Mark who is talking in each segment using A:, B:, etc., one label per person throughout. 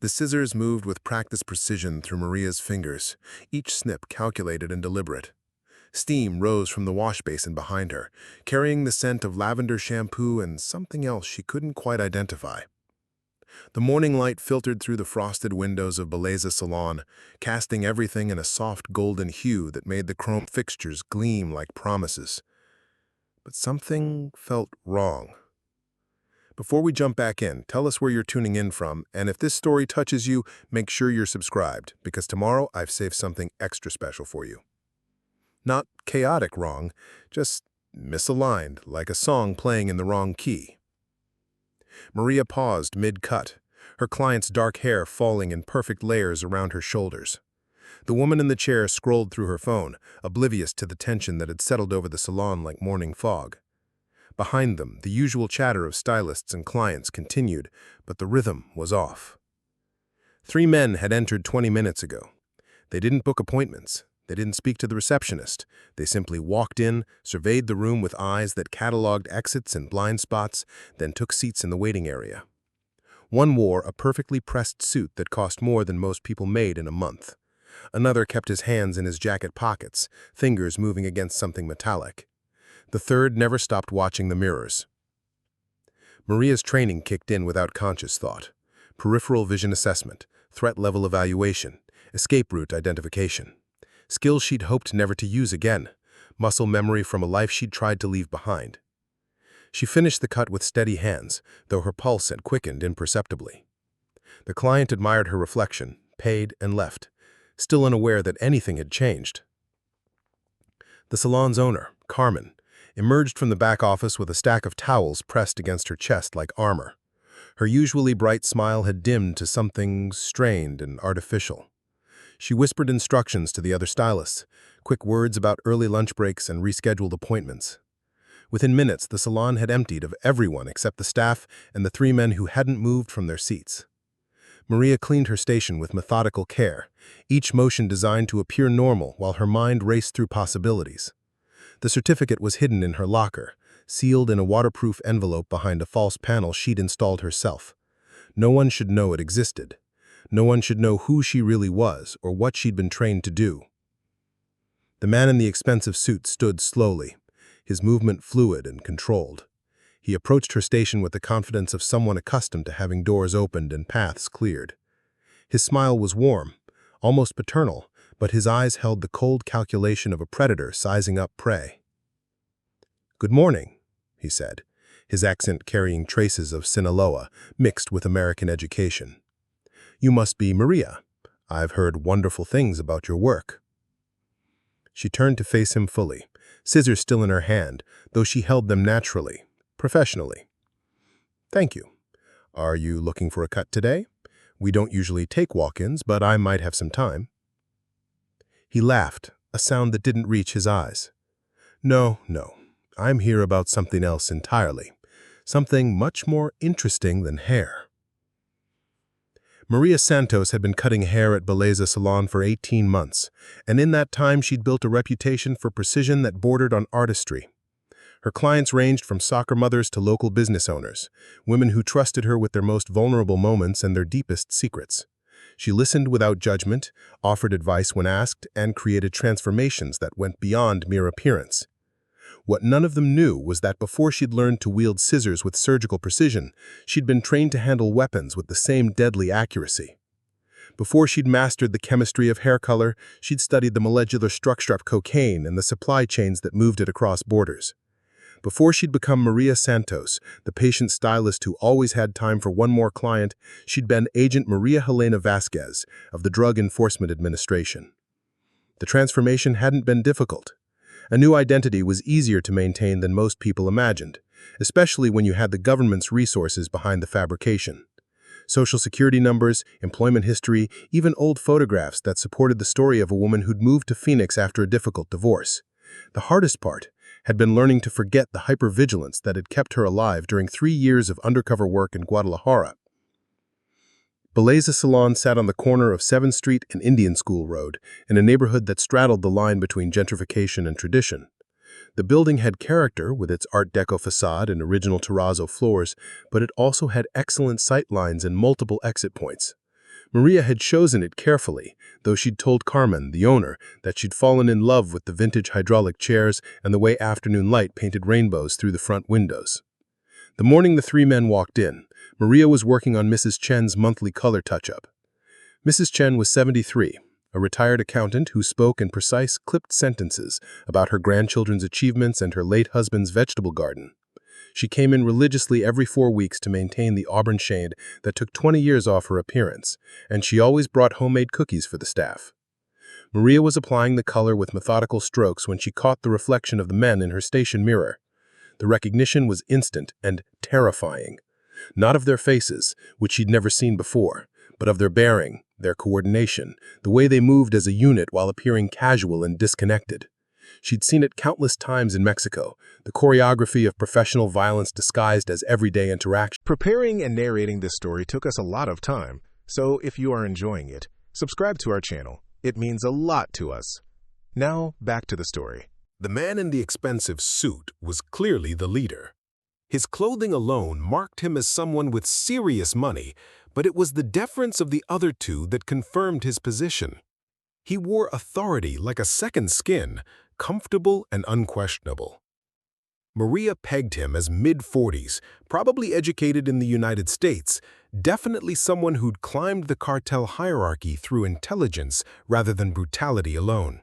A: The scissors moved with practiced precision through Maria's fingers, each snip calculated and deliberate. Steam rose from the wash basin behind her, carrying the scent of lavender shampoo and something else she couldn't quite identify. The morning light filtered through the frosted windows of Belleza Salon, casting everything in a soft golden hue that made the chrome fixtures gleam like promises. But something felt wrong. Before we jump back in, tell us where you're tuning in from, and if this story touches you, make sure you're subscribed, because tomorrow I've saved something extra special for you. Not chaotic wrong, just misaligned, like a song playing in the wrong key. Maria paused mid-cut, her client's dark hair falling in perfect layers around her shoulders. The woman in the chair scrolled through her phone, oblivious to the tension that had settled over the salon like morning fog. Behind them, the usual chatter of stylists and clients continued, but the rhythm was off. 3 men had entered 20 minutes ago. They didn't book appointments. They didn't speak to the receptionist. They simply walked in, surveyed the room with eyes that catalogued exits and blind spots, then took seats in the waiting area. One wore a perfectly pressed suit that cost more than most people made in a month. Another kept his hands in his jacket pockets, fingers moving against something metallic. The third never stopped watching the mirrors. Maria's training kicked in without conscious thought. Peripheral vision assessment, threat level evaluation, escape route identification. Skills she'd hoped never to use again, muscle memory from a life she'd tried to leave behind. She finished the cut with steady hands, though her pulse had quickened imperceptibly. The client admired her reflection, paid, and left, still unaware that anything had changed. The salon's owner, Carmen, emerged from the back office with a stack of towels pressed against her chest like armor. Her usually bright smile had dimmed to something strained and artificial. She whispered instructions to the other stylists, quick words about early lunch breaks and rescheduled appointments. Within minutes, the salon had emptied of everyone except the staff and the 3 men who hadn't moved from their seats. Maria cleaned her station with methodical care, each motion designed to appear normal while her mind raced through possibilities. The certificate was hidden in her locker, sealed in a waterproof envelope behind a false panel she'd installed herself. No one should know it existed. No one should know who she really was or what she'd been trained to do. The man in the expensive suit stood slowly, his movement fluid and controlled. He approached her station with the confidence of someone accustomed to having doors opened and paths cleared. His smile was warm, almost paternal, but his eyes held the cold calculation of a predator sizing up prey. "Good morning," he said, his accent carrying traces of Sinaloa mixed with American education. "You must be Maria. I've heard wonderful things about your work." She turned to face him fully, scissors still in her hand, though she held them naturally, professionally. "Thank you. Are you looking for a cut today? We don't usually take walk-ins, but I might have some time." He laughed, a sound that didn't reach his eyes. No. I'm here about something else entirely. Something much more interesting than hair." Maria Santos had been cutting hair at Belleza Salon for 18 months, and in that time she'd built a reputation for precision that bordered on artistry. Her clients ranged from soccer mothers to local business owners, women who trusted her with their most vulnerable moments and their deepest secrets. She listened without judgment, offered advice when asked, and created transformations that went beyond mere appearance. What none of them knew was that before she'd learned to wield scissors with surgical precision, she'd been trained to handle weapons with the same deadly accuracy. Before she'd mastered the chemistry of hair color, she'd studied the molecular structure of cocaine and the supply chains that moved it across borders. Before she'd become Maria Santos, the patient stylist who always had time for one more client, she'd been Agent Maria Helena Vasquez of the Drug Enforcement Administration. The transformation hadn't been difficult. A new identity was easier to maintain than most people imagined, especially when you had the government's resources behind the fabrication. Social security numbers, employment history, even old photographs that supported the story of a woman who'd moved to Phoenix after a difficult divorce. The hardest part had been learning to forget the hypervigilance that had kept her alive during 3 years of undercover work in Guadalajara. Belleza Salon sat on the corner of 7th Street and Indian School Road, in a neighborhood that straddled the line between gentrification and tradition. The building had character with its Art Deco facade and original terrazzo floors, but it also had excellent sight lines and multiple exit points. Maria had chosen it carefully, though she'd told Carmen, the owner, that she'd fallen in love with the vintage hydraulic chairs and the way afternoon light painted rainbows through the front windows. The morning the three men walked in, Maria was working on Mrs. Chen's monthly color touch-up. Mrs. Chen was 73, a retired accountant who spoke in precise, clipped sentences about her grandchildren's achievements and her late husband's vegetable garden. She came in religiously every 4 weeks to maintain the auburn shade that took 20 years off her appearance, and she always brought homemade cookies for the staff. Maria was applying the color with methodical strokes when she caught the reflection of the men in her station mirror. The recognition was instant and terrifying. Not of their faces, which she'd never seen before, but of their bearing, their coordination, the way they moved as a unit while appearing casual and disconnected. She'd seen it countless times in Mexico, the choreography of professional violence disguised as everyday interaction.
B: Preparing and narrating this story took us a lot of time, so if you are enjoying it, subscribe to our channel. It means a lot to us. Now, back to the story.
A: The man in the expensive suit was clearly the leader. His clothing alone marked him as someone with serious money, but it was the deference of the other two that confirmed his position. He wore authority like a second skin, comfortable and unquestionable. Maria pegged him as mid-40s, probably educated in the United States, definitely someone who'd climbed the cartel hierarchy through intelligence rather than brutality alone.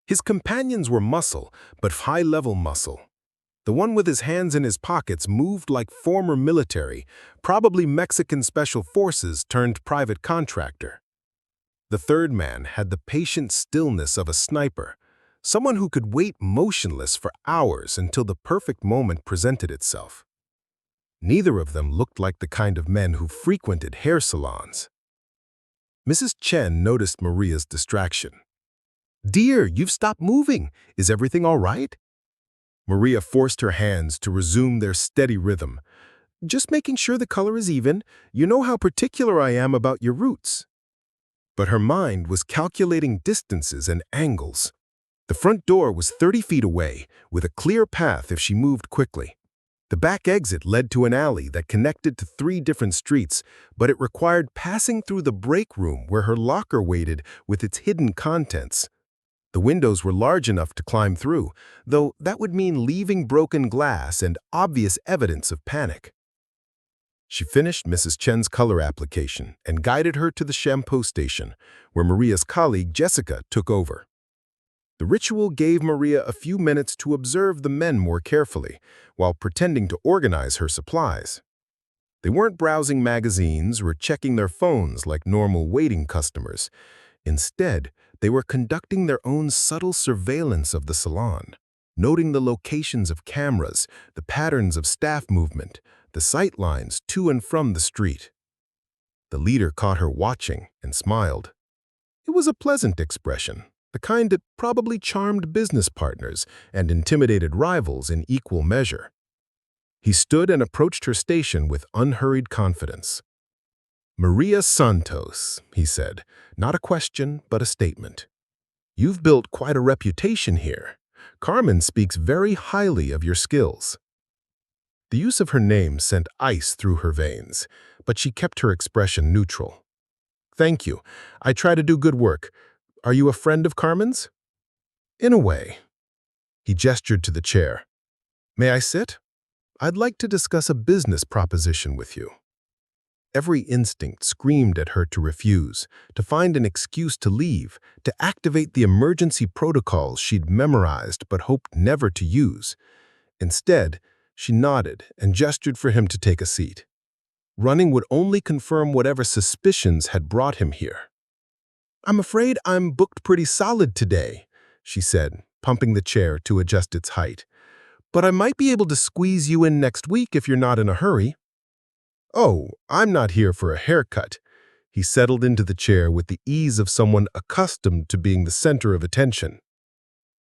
A: His companions were muscle, but high-level muscle. The one with his hands in his pockets moved like former military, probably Mexican special forces turned private contractor. The third man had the patient stillness of a sniper, someone who could wait motionless for hours until the perfect moment presented itself. Neither of them looked like the kind of men who frequented hair salons. Mrs. Chen noticed Maria's distraction. "Dear, you've stopped moving. Is everything all right?" Maria forced her hands to resume their steady rhythm. "Just making sure the color is even. You know how particular I am about your roots." But her mind was calculating distances and angles. The front door was 30 feet away, with a clear path if she moved quickly. The back exit led to an alley that connected to 3 different streets, but it required passing through the break room where her locker waited with its hidden contents. The windows were large enough to climb through, though that would mean leaving broken glass and obvious evidence of panic. She finished Mrs. Chen's color application and guided her to the shampoo station, where Maria's colleague Jessica took over. The ritual gave Maria a few minutes to observe the men more carefully, while pretending to organize her supplies. They weren't browsing magazines or checking their phones like normal waiting customers. Instead, they were conducting their own subtle surveillance of the salon, noting the locations of cameras, the patterns of staff movement, the sight lines to and from the street. The leader caught her watching and smiled. It was a pleasant expression, the kind that probably charmed business partners and intimidated rivals in equal measure. He stood and approached her station with unhurried confidence. "Maria Santos," he said, not a question, but a statement. "You've built quite a reputation here. Carmen speaks very highly of your skills." The use of her name sent ice through her veins, but she kept her expression neutral. "Thank you. I try to do good work. Are you a friend of Carmen's?" "In a way." He gestured to the chair. "May I sit? I'd like to discuss a business proposition with you." Every instinct screamed at her to refuse, to find an excuse to leave, to activate the emergency protocols she'd memorized but hoped never to use. Instead, she nodded and gestured for him to take a seat. Running would only confirm whatever suspicions had brought him here. "I'm afraid I'm booked pretty solid today," she said, pumping the chair to adjust its height. "But I might be able to squeeze you in next week if you're not in a hurry." "Oh, I'm not here for a haircut." He settled into the chair with the ease of someone accustomed to being the center of attention.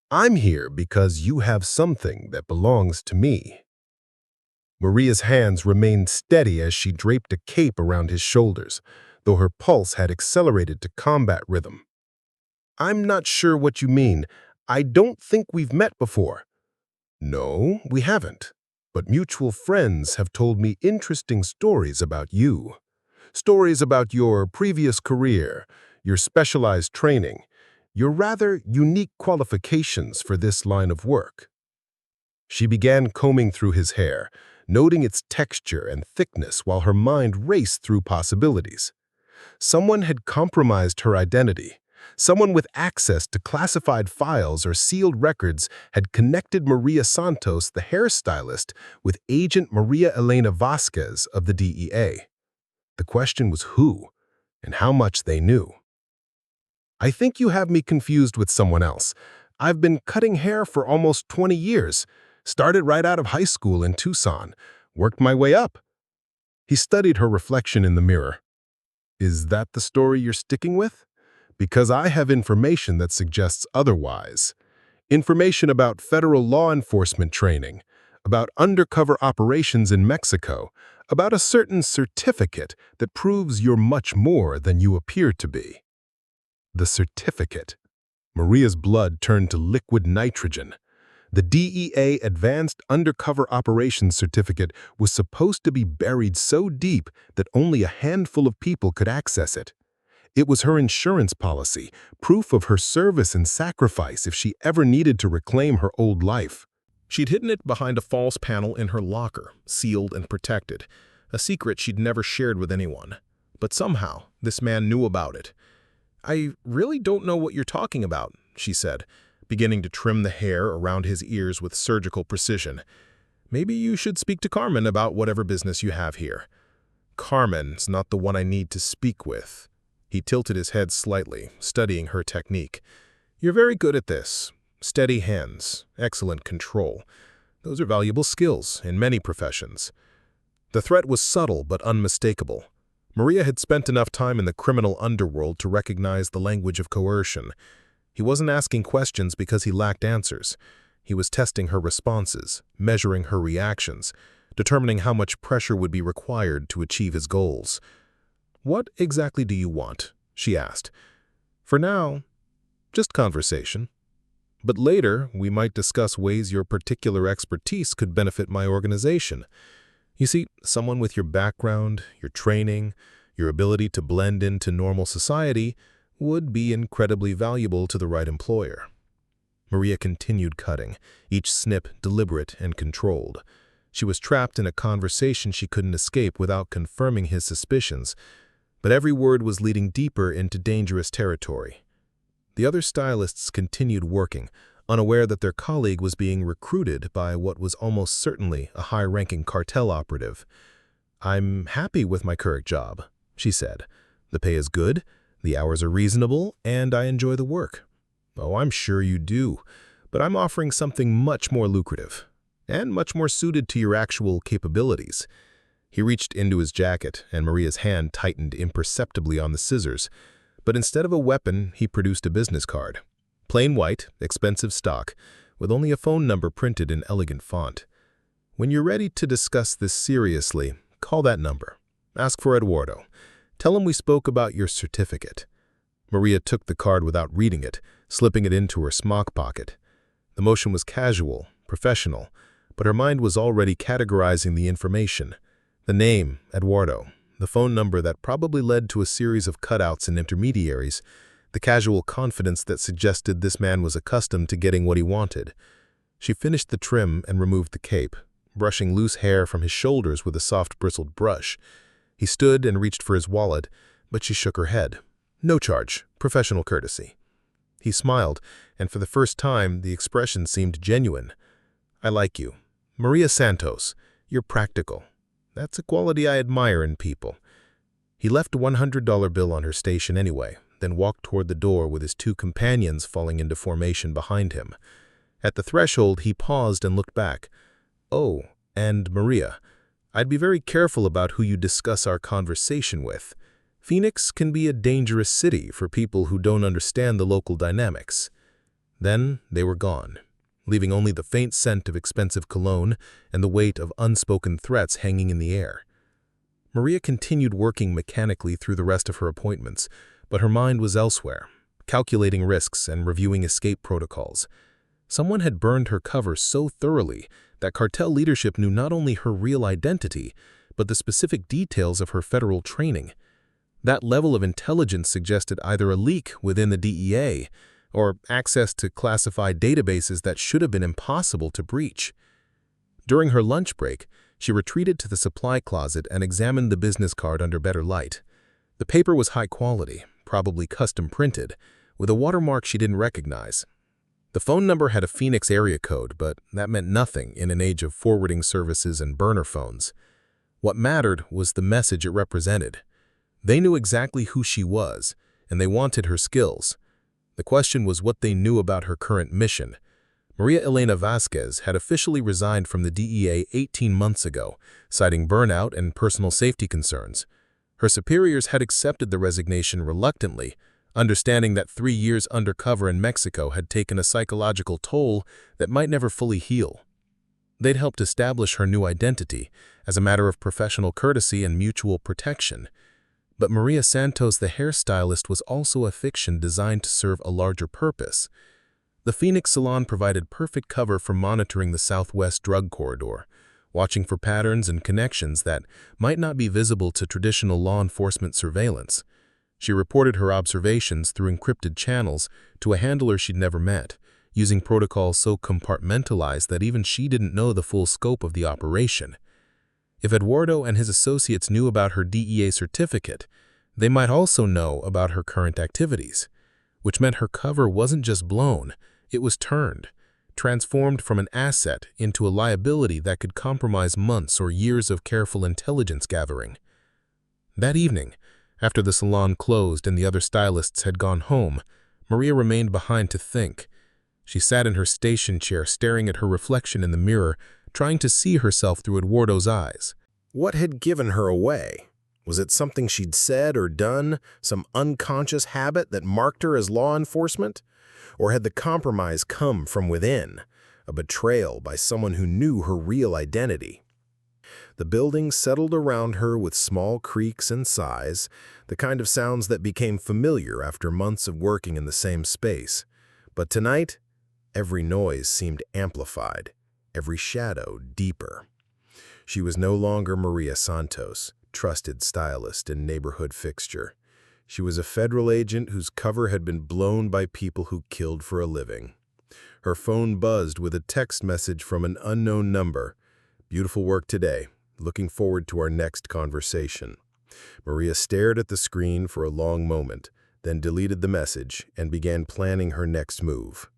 A: "I'm here because you have something that belongs to me." Maria's hands remained steady as she draped a cape around his shoulders, though her pulse had accelerated to combat rhythm. "I'm not sure what you mean. I don't think we've met before." "No, we haven't. But mutual friends have told me interesting stories about you. Stories about your previous career, your specialized training, your rather unique qualifications for this line of work. She began combing through his hair, noting its texture and thickness while her mind raced through possibilities. Someone had compromised her identity. Someone with access to classified files or sealed records had connected Maria Santos, the hairstylist, with Agent Maria Elena Vasquez of the DEA. The question was who and how much they knew. "I think you have me confused with someone else. I've been cutting hair for almost 20 years. Started right out of high school in Tucson. Worked my way up." He studied her reflection in the mirror. "Is that the story you're sticking with? Because I have information that suggests otherwise. Information about federal law enforcement training, about undercover operations in Mexico, about a certain certificate that proves you're much more than you appear to be." The certificate. Maria's blood turned to liquid nitrogen. The DEA Advanced Undercover Operations Certificate was supposed to be buried so deep that only a handful of people could access it. It was her insurance policy, proof of her service and sacrifice if she ever needed to reclaim her old life. She'd hidden it behind a false panel in her locker, sealed and protected, a secret she'd never shared with anyone. But somehow, this man knew about it. "I really don't know what you're talking about," she said, beginning to trim the hair around his ears with surgical precision. "Maybe you should speak to Carmen about whatever business you have here." "Carmen's not the one I need to speak with." He tilted his head slightly, studying her technique. "You're very good at this. Steady hands, excellent control. Those are valuable skills in many professions." The threat was subtle but unmistakable. Maria had spent enough time in the criminal underworld to recognize the language of coercion. He wasn't asking questions because he lacked answers. He was testing her responses, measuring her reactions, determining how much pressure would be required to achieve his goals. "What exactly do you want?" she asked. "For now, just conversation. But later, we might discuss ways your particular expertise could benefit my organization. You see, someone with your background, your training, your ability to blend into normal society would be incredibly valuable to the right employer." Maria continued cutting, each snip deliberate and controlled. She was trapped in a conversation she couldn't escape without confirming his suspicions, but every word was leading deeper into dangerous territory. The other stylists continued working, unaware that their colleague was being recruited by what was almost certainly a high-ranking cartel operative. "I'm happy with my current job," she said. "The pay is good, the hours are reasonable, and I enjoy the work." "Oh, I'm sure you do, but I'm offering something much more lucrative, and much more suited to your actual capabilities." He reached into his jacket, and Maria's hand tightened imperceptibly on the scissors. But instead of a weapon, he produced a business card. Plain white, expensive stock, with only a phone number printed in elegant font. "When you're ready to discuss this seriously, call that number. Ask for Eduardo. Tell him we spoke about your certificate." Maria took the card without reading it, slipping it into her smock pocket. The motion was casual, professional, but her mind was already categorizing the information. The name, Eduardo, the phone number that probably led to a series of cutouts and intermediaries, the casual confidence that suggested this man was accustomed to getting what he wanted. She finished the trim and removed the cape, brushing loose hair from his shoulders with a soft bristled brush. He stood and reached for his wallet, but she shook her head. "No charge, professional courtesy." He smiled, and for the first time the expression seemed genuine. "I like you. Maria Santos, you're practical. That's a quality I admire in people." He left a $100 bill on her station anyway, then walked toward the door with his two companions falling into formation behind him. At the threshold, he paused and looked back. "Oh, and Maria, I'd be very careful about who you discuss our conversation with. Phoenix can be a dangerous city for people who don't understand the local dynamics." Then they were gone, leaving only the faint scent of expensive cologne and the weight of unspoken threats hanging in the air. Maria continued working mechanically through the rest of her appointments, but her mind was elsewhere, calculating risks and reviewing escape protocols. Someone had burned her cover so thoroughly that cartel leadership knew not only her real identity, but the specific details of her federal training. That level of intelligence suggested either a leak within the DEA or access to classified databases that should have been impossible to breach. During her lunch break, she retreated to the supply closet and examined the business card under better light. The paper was high quality, probably custom printed, with a watermark she didn't recognize. The phone number had a Phoenix area code, but that meant nothing in an age of forwarding services and burner phones. What mattered was the message it represented. They knew exactly who she was, and they wanted her skills. The question was what they knew about her current mission. Maria Elena Vasquez had officially resigned from the DEA 18 months ago, citing burnout and personal safety concerns. Her superiors had accepted the resignation reluctantly, understanding that 3 years undercover in Mexico had taken a psychological toll that might never fully heal. They'd helped establish her new identity as a matter of professional courtesy and mutual protection. But Maria Santos, the hairstylist, was also a fiction designed to serve a larger purpose. The Phoenix Salon provided perfect cover for monitoring the Southwest drug corridor, watching for patterns and connections that might not be visible to traditional law enforcement surveillance. She reported her observations through encrypted channels to a handler she'd never met, using protocols so compartmentalized that even she didn't know the full scope of the operation. If Eduardo and his associates knew about her DEA certificate, they might also know about her current activities, which meant her cover wasn't just blown, it was turned, transformed from an asset into a liability that could compromise months or years of careful intelligence gathering. That evening, after the salon closed and the other stylists had gone home, Maria remained behind to think. She sat in her station chair staring at her reflection in the mirror, trying to see herself through Eduardo's eyes.
B: What had given her away? Was it something she'd said or done, some unconscious habit that marked her as law enforcement? Or had the compromise come from within, a betrayal by someone who knew her real identity? The building settled around her with small creaks and sighs, the kind of sounds that became familiar after months of working in the same space. But tonight, every noise seemed amplified, every shadow deeper. She was no longer Maria Santos, trusted stylist and neighborhood fixture. She was a federal agent whose cover had been blown by people who killed for a living. Her phone buzzed with a text message from an unknown number. "Beautiful work today. Looking forward to our next conversation." Maria stared at the screen for a long moment, then deleted the message and began planning her next move.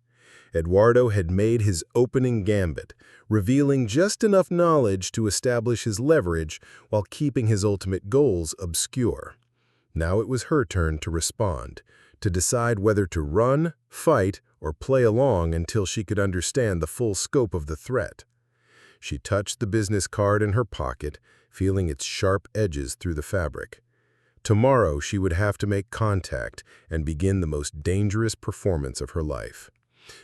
B: Eduardo had made his opening gambit, revealing just enough knowledge to establish his leverage while keeping his ultimate goals obscure. Now it was her turn to respond, to decide whether to run, fight, or play along until she could understand the full scope of the threat. She touched the business card in her pocket, feeling its sharp edges through the fabric. Tomorrow she would have to make contact and begin the most dangerous performance of her life.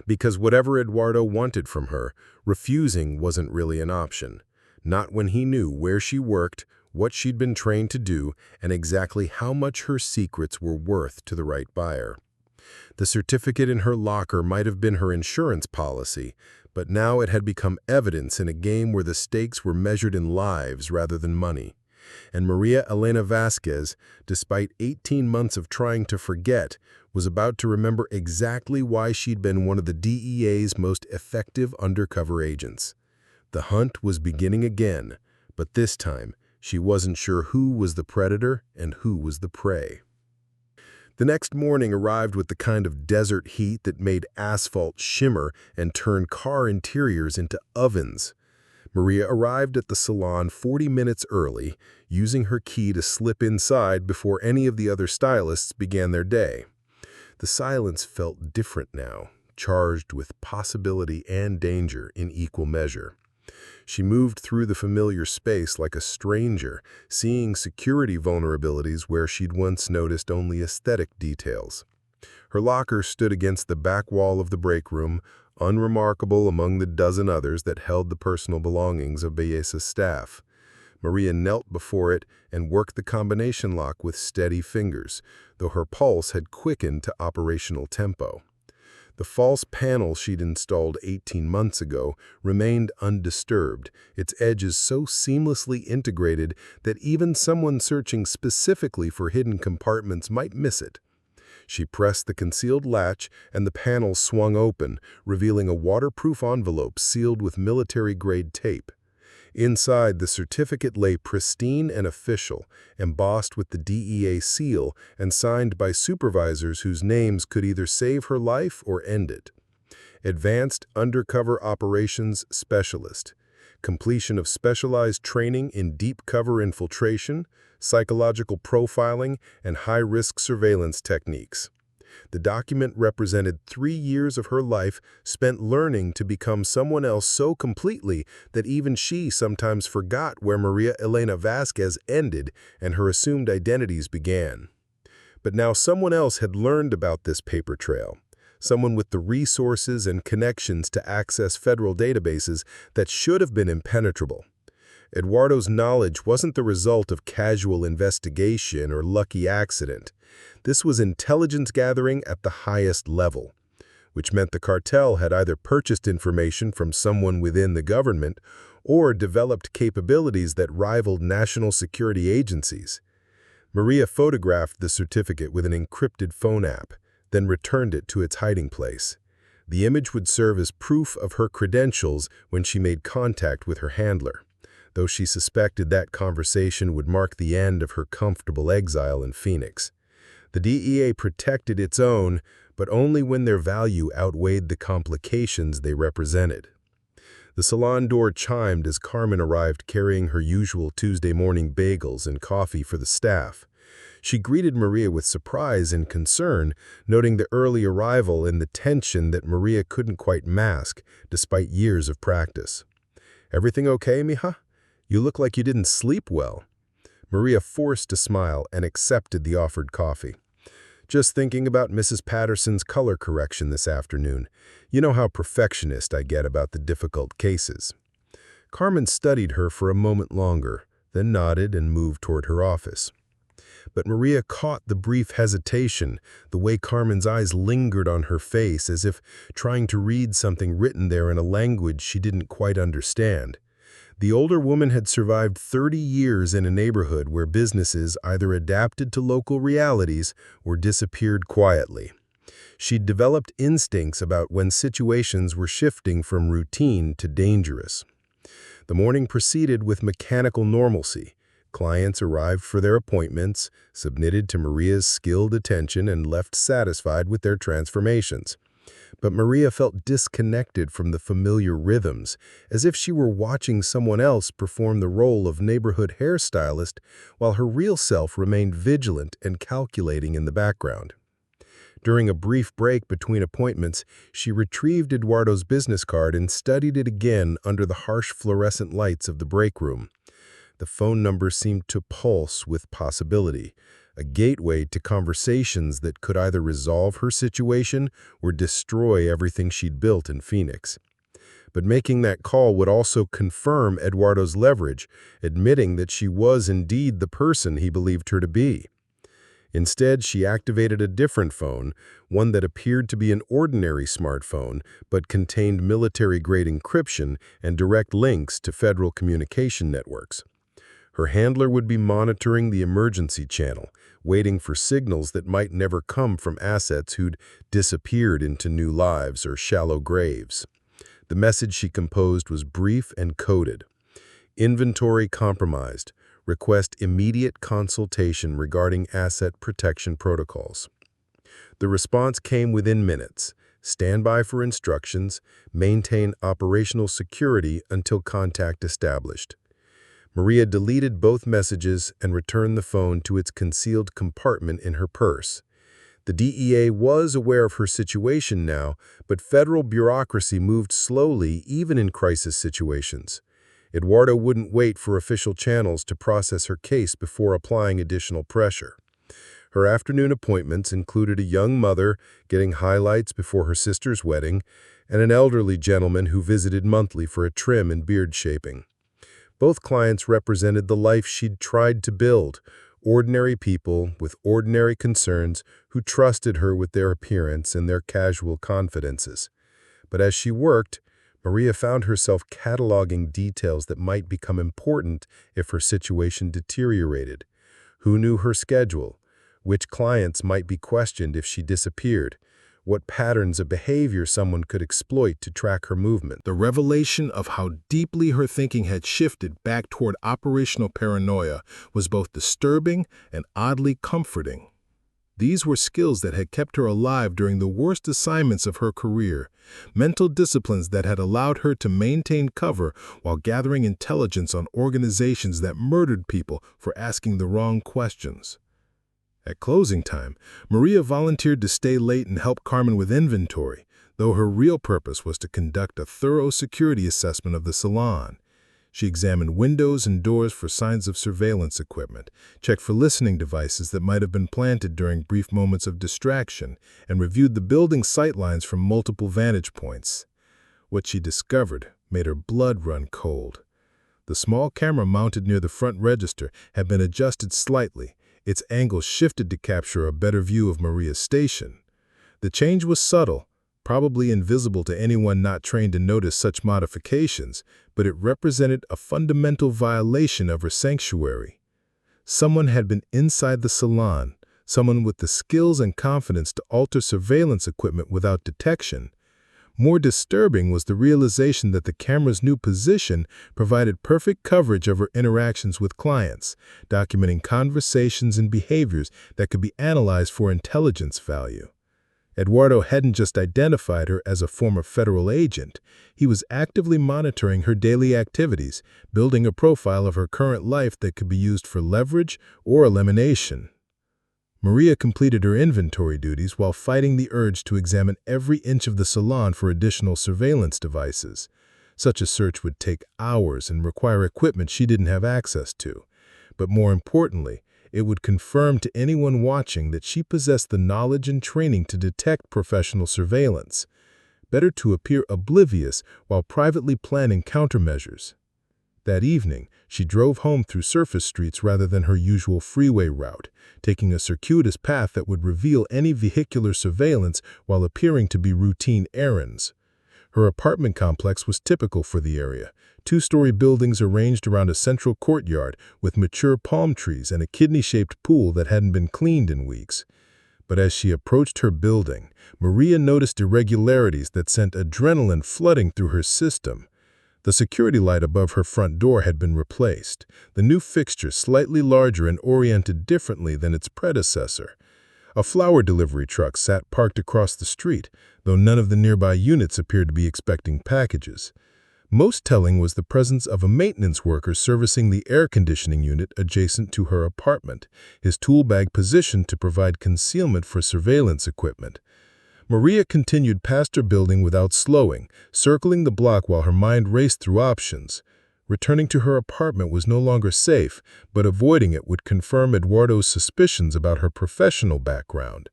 B: Because whatever Eduardo wanted from her, refusing wasn't really an option. Not when he knew where she worked, what she'd been trained to do, and exactly how much her secrets were worth to the right buyer. The certificate in her locker might have been her insurance policy, but now it had become evidence in a game where the stakes were measured in lives rather than money. And Maria Elena Vasquez, despite 18 months of trying to forget, was about to remember exactly why she'd been one of the DEA's most effective undercover agents. The hunt was beginning again, but this time she wasn't sure who was the predator and who was the prey. The next morning arrived with the kind of desert heat that made asphalt shimmer and turned car interiors into ovens. Maria arrived at the salon 40 minutes early, using her key to slip inside before any of the other stylists began their day. The silence felt different now, charged with possibility and danger in equal measure. She moved through the familiar space like a stranger, seeing security vulnerabilities where she'd once noticed only aesthetic details. Her locker stood against the back wall of the break room, unremarkable among the dozen others that held the personal belongings of Belleza's staff. Maria knelt before it and worked the combination lock with steady fingers, though her pulse had quickened to operational tempo.
A: The false panel she'd installed 18 months ago remained undisturbed, its edges so seamlessly integrated that even someone searching specifically for hidden compartments might miss it. She pressed the concealed latch, and the panel swung open, revealing a waterproof envelope sealed with military-grade tape. Inside, the certificate lay pristine and official, embossed with the DEA seal and signed by supervisors whose names could either save her life or end it. Advanced Undercover Operations Specialist. Completion of specialized training in deep cover infiltration, psychological profiling, and high-risk surveillance techniques. The document represented 3 years of her life spent learning to become someone else so completely that even she sometimes forgot where Maria Elena Vasquez ended and her assumed identities began. But now someone else had learned about this paper trail, someone with the resources and connections to access federal databases that should have been impenetrable. Eduardo's knowledge wasn't the result of casual investigation or lucky accident. This was intelligence gathering at the highest level, which meant the cartel had either purchased information from someone within the government or developed capabilities that rivaled national security agencies. Maria photographed the certificate with an encrypted phone app, then returned it to its hiding place. The image would serve as proof of her credentials when she made contact with her handler, though she suspected that conversation would mark the end of her comfortable exile in Phoenix. The DEA protected its own, but only when their value outweighed the complications they represented. The salon door chimed as Carmen arrived carrying her usual Tuesday morning bagels and coffee for the staff. She greeted Maria with surprise and concern, noting the early arrival and the tension that Maria couldn't quite mask, despite years of practice. "Everything okay, mija? You look like you didn't sleep well." Maria forced a smile and accepted the offered coffee. "Just thinking about Mrs. Patterson's color correction this afternoon. You know how perfectionist I get about the difficult cases." Carmen studied her for a moment longer, then nodded and moved toward her office. But Maria caught the brief hesitation, the way Carmen's eyes lingered on her face as if trying to read something written there in a language she didn't quite understand. The older woman had survived 30 years in a neighborhood where businesses either adapted to local realities or disappeared quietly. She'd developed instincts about when situations were shifting from routine to dangerous. The morning proceeded with mechanical normalcy. Clients arrived for their appointments, submitted to Maria's skilled attention, and left satisfied with their transformations. But Maria felt disconnected from the familiar rhythms, as if she were watching someone else perform the role of neighborhood hairstylist while her real self remained vigilant and calculating in the background. During a brief break between appointments, she retrieved Eduardo's business card and studied it again under the harsh fluorescent lights of the break room. The phone number seemed to pulse with possibility, a gateway to conversations that could either resolve her situation or destroy everything she'd built in Phoenix. But making that call would also confirm Eduardo's leverage, admitting that she was indeed the person he believed her to be. Instead, she activated a different phone, one that appeared to be an ordinary smartphone, but contained military-grade encryption and direct links to federal communication networks. Her handler would be monitoring the emergency channel, waiting for signals that might never come from assets who'd disappeared into new lives or shallow graves. The message she composed was brief and coded. "Inventory compromised. Request immediate consultation regarding asset protection protocols." The response came within minutes. "Stand by for instructions. Maintain operational security until contact established." Maria deleted both messages and returned the phone to its concealed compartment in her purse. The DEA was aware of her situation now, but federal bureaucracy moved slowly even in crisis situations. Eduardo wouldn't wait for official channels to process her case before applying additional pressure. Her afternoon appointments included a young mother getting highlights before her sister's wedding and an elderly gentleman who visited monthly for a trim and beard shaping. Both clients represented the life she'd tried to build,
B: ordinary people with ordinary concerns who trusted her with their appearance and their casual confidences. But as she worked, Maria found herself cataloging details that might become important if her situation deteriorated. Who knew her schedule? Which clients might be questioned if she disappeared? What patterns of behavior someone could exploit to track her movement?
A: The revelation of how deeply her thinking had shifted back toward operational paranoia was both disturbing and oddly comforting. These were skills that had kept her alive during the worst assignments of her career, mental disciplines that had allowed her to maintain cover while gathering intelligence on organizations that murdered people for asking the wrong questions. At closing time, Maria volunteered to stay late and help Carmen with inventory, though her real purpose was to conduct a thorough security assessment of the salon. She examined windows and doors for signs of surveillance equipment, checked for listening devices that might have been planted during brief moments of distraction, and reviewed the building's sightlines from multiple vantage points. What she discovered made her blood run cold. The small camera mounted near the front register had been adjusted slightly, its angle shifted to capture a better view of Maria's station. The change was subtle, probably invisible to anyone not trained to notice such modifications, but it represented a fundamental violation of her sanctuary. Someone had been inside the salon, someone with the skills and confidence to alter surveillance equipment without detection. More disturbing was the realization that the camera's new position provided perfect coverage of her interactions with clients, documenting conversations and behaviors that could be analyzed for intelligence value. Eduardo hadn't just identified her as a former federal agent. He was actively monitoring her daily activities, building a profile of her current life that could be used for leverage or elimination. Maria completed her inventory duties while fighting the urge to examine every inch of the salon for additional surveillance devices. Such a search would take hours and require equipment she didn't have access to. But more importantly, it would confirm to anyone watching that she possessed the knowledge and training to detect professional surveillance. Better to appear oblivious while privately planning countermeasures. That evening, she drove home through surface streets rather than her usual freeway route, taking a circuitous path that would reveal any vehicular surveillance while appearing to be routine errands. Her apartment complex was typical for the area, two-story buildings arranged around a central courtyard with mature palm trees and a kidney-shaped pool that hadn't been cleaned in weeks. But as she approached her building, Maria noticed irregularities that sent adrenaline flooding through her system. The security light above her front door had been replaced, the new fixture slightly larger and oriented differently than its predecessor. A flower delivery truck sat parked across the street, though none of the nearby units appeared to be expecting packages. Most telling was the presence of a maintenance worker servicing the air conditioning unit adjacent to her apartment, his tool bag positioned to provide concealment for surveillance equipment. Maria continued past her building without slowing, circling the block while her mind raced through options. Returning to her apartment was no longer safe, but avoiding it would confirm Eduardo's suspicions about her professional background.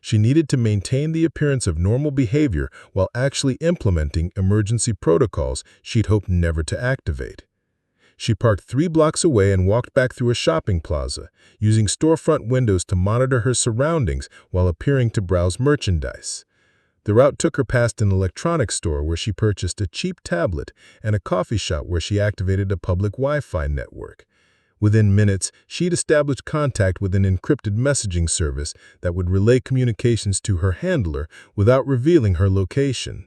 A: She needed to maintain the appearance of normal behavior while actually implementing emergency protocols she'd hoped never to activate. She parked 3 blocks away and walked back through a shopping plaza, using storefront windows to monitor her surroundings while appearing to browse merchandise. The route took her past an electronics store where she purchased a cheap tablet and a coffee shop where she activated a public Wi-Fi network. Within minutes, she'd established contact with an encrypted messaging service that would relay communications to her handler without revealing her location.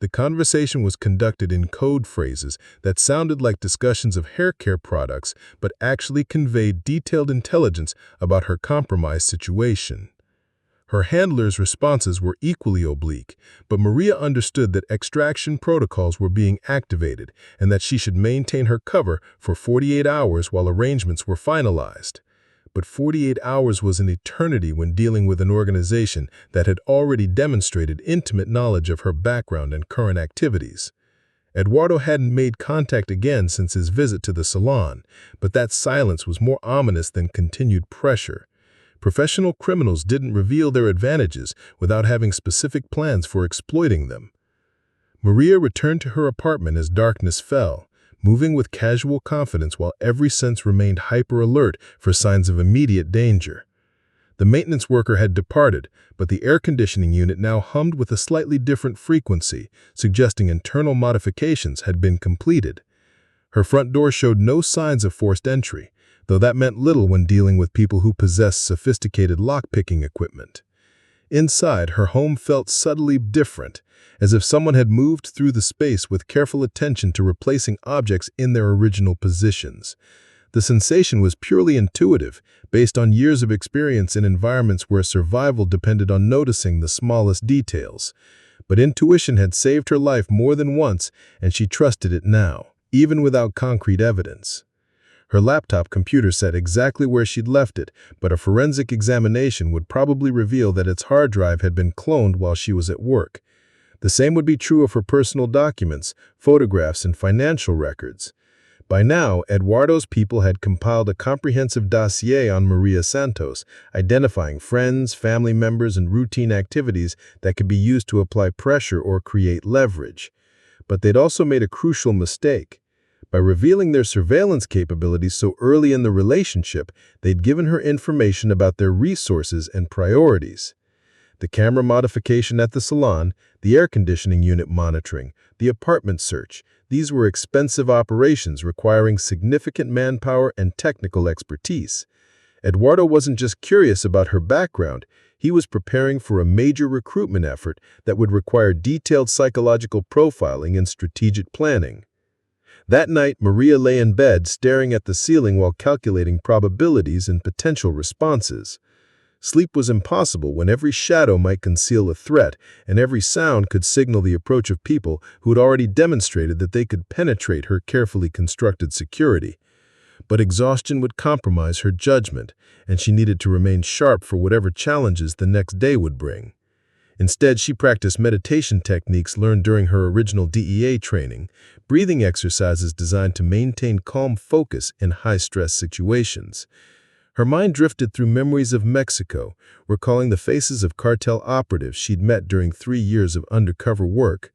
A: The conversation was conducted in code phrases that sounded like discussions of hair care products but actually conveyed detailed intelligence about her compromised situation. Her handler's responses were equally oblique, but Maria understood that extraction protocols were being activated and that she should maintain her cover for 48 hours while arrangements were finalized. But 48 hours was an eternity when dealing with an organization that had already demonstrated intimate knowledge of her background and current activities. Eduardo hadn't made contact again since his visit to the salon, but that silence was more ominous than continued pressure. Professional criminals didn't reveal their advantages without having specific plans for exploiting them. Maria returned to her apartment as darkness fell, moving with casual confidence while every sense remained hyper-alert for signs of immediate danger. The maintenance worker had departed, but the air conditioning unit now hummed with a slightly different frequency, suggesting internal modifications had been completed. Her front door showed no signs of forced entry, though that meant little when dealing with people who possessed sophisticated lock-picking equipment. Inside, her home felt subtly different, as if someone had moved through the space with careful attention to replacing objects in their original positions. The sensation was purely intuitive, based on years of experience in environments where survival depended on noticing the smallest details. But intuition had saved her life more than once, and she trusted it now, even without concrete evidence. Her laptop computer said exactly where she'd left it, but a forensic examination would probably reveal that its hard drive had been cloned while she was at work. The same would be true of her personal documents, photographs, and financial records. By now, Eduardo's people had compiled a comprehensive dossier on Maria Santos, identifying friends, family members, and routine activities that could be used to apply pressure or create leverage. But they'd also made a crucial mistake. By revealing their surveillance capabilities so early in the relationship, they'd given her information about their resources and priorities. The camera modification at the salon, the air conditioning unit monitoring, the apartment search, these were expensive operations requiring significant manpower and technical expertise. Eduardo wasn't just curious about her background, he was preparing for a major recruitment effort that would require detailed psychological profiling and strategic planning. That night, Maria lay in bed staring at the ceiling while calculating probabilities and potential responses. Sleep was impossible when every shadow might conceal a threat, and every sound could signal the approach of people who had already demonstrated that they could penetrate her carefully constructed security. But exhaustion would compromise her judgment, and she needed to remain sharp for whatever challenges the next day would bring. Instead, she practiced meditation techniques learned during her original DEA training, breathing exercises designed to maintain calm focus in high-stress situations. Her mind drifted through memories of Mexico, recalling the faces of cartel operatives she'd met during 3 years of undercover work.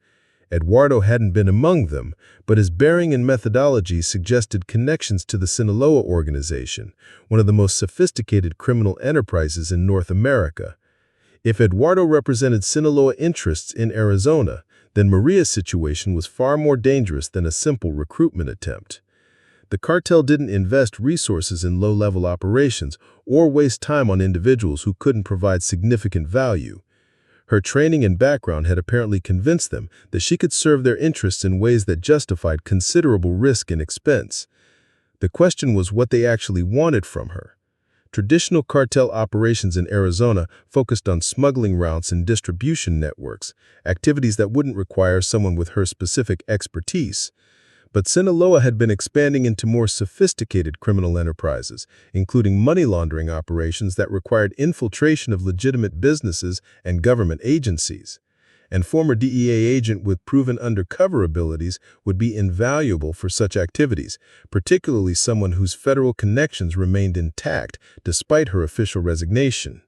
A: Eduardo hadn't been among them, but his bearing and methodology suggested connections to the Sinaloa organization, one of the most sophisticated criminal enterprises in North America. If Eduardo represented Sinaloa interests in Arizona, then Maria's situation was far more dangerous than a simple recruitment attempt. The cartel didn't invest resources in low-level operations or waste time on individuals who couldn't provide significant value. Her training and background had apparently convinced them that she could serve their interests in ways that justified considerable risk and expense. The question was what they actually wanted from her. Traditional cartel operations in Arizona focused on smuggling routes and distribution networks, activities that wouldn't require someone with her specific expertise. But Sinaloa had been expanding into more sophisticated criminal enterprises, including money laundering operations that required infiltration of legitimate businesses and government agencies. And former DEA agent with proven undercover abilities would be invaluable for such activities, particularly someone whose federal connections remained intact despite her official resignation.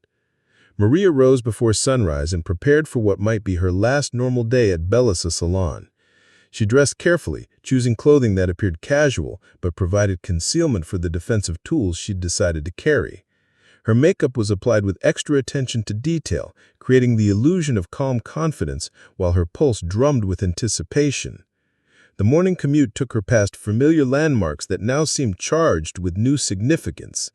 A: Maria rose before sunrise and prepared for what might be her last normal day at Bellasa Salon. She dressed carefully, choosing clothing that appeared casual but provided concealment for the defensive tools she'd decided to carry. Her makeup was applied with extra attention to detail, creating the illusion of calm confidence while her pulse drummed with anticipation. The morning commute took her past familiar landmarks that now seemed charged with new significance.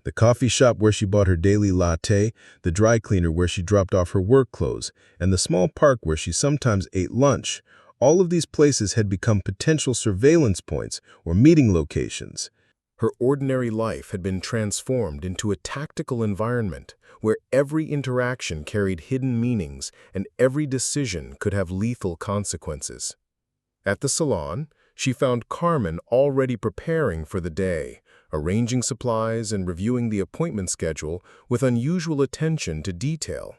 A: The coffee shop where she bought her daily latte, the dry cleaner where she dropped off her work clothes, and the small park where she sometimes ate lunch. All of these places had become potential surveillance points or meeting locations. Her ordinary life had been transformed into a tactical environment where every interaction carried hidden meanings and every decision could have lethal consequences. At the salon, she found Carmen already preparing for the day, arranging supplies and reviewing the appointment schedule with unusual attention to detail.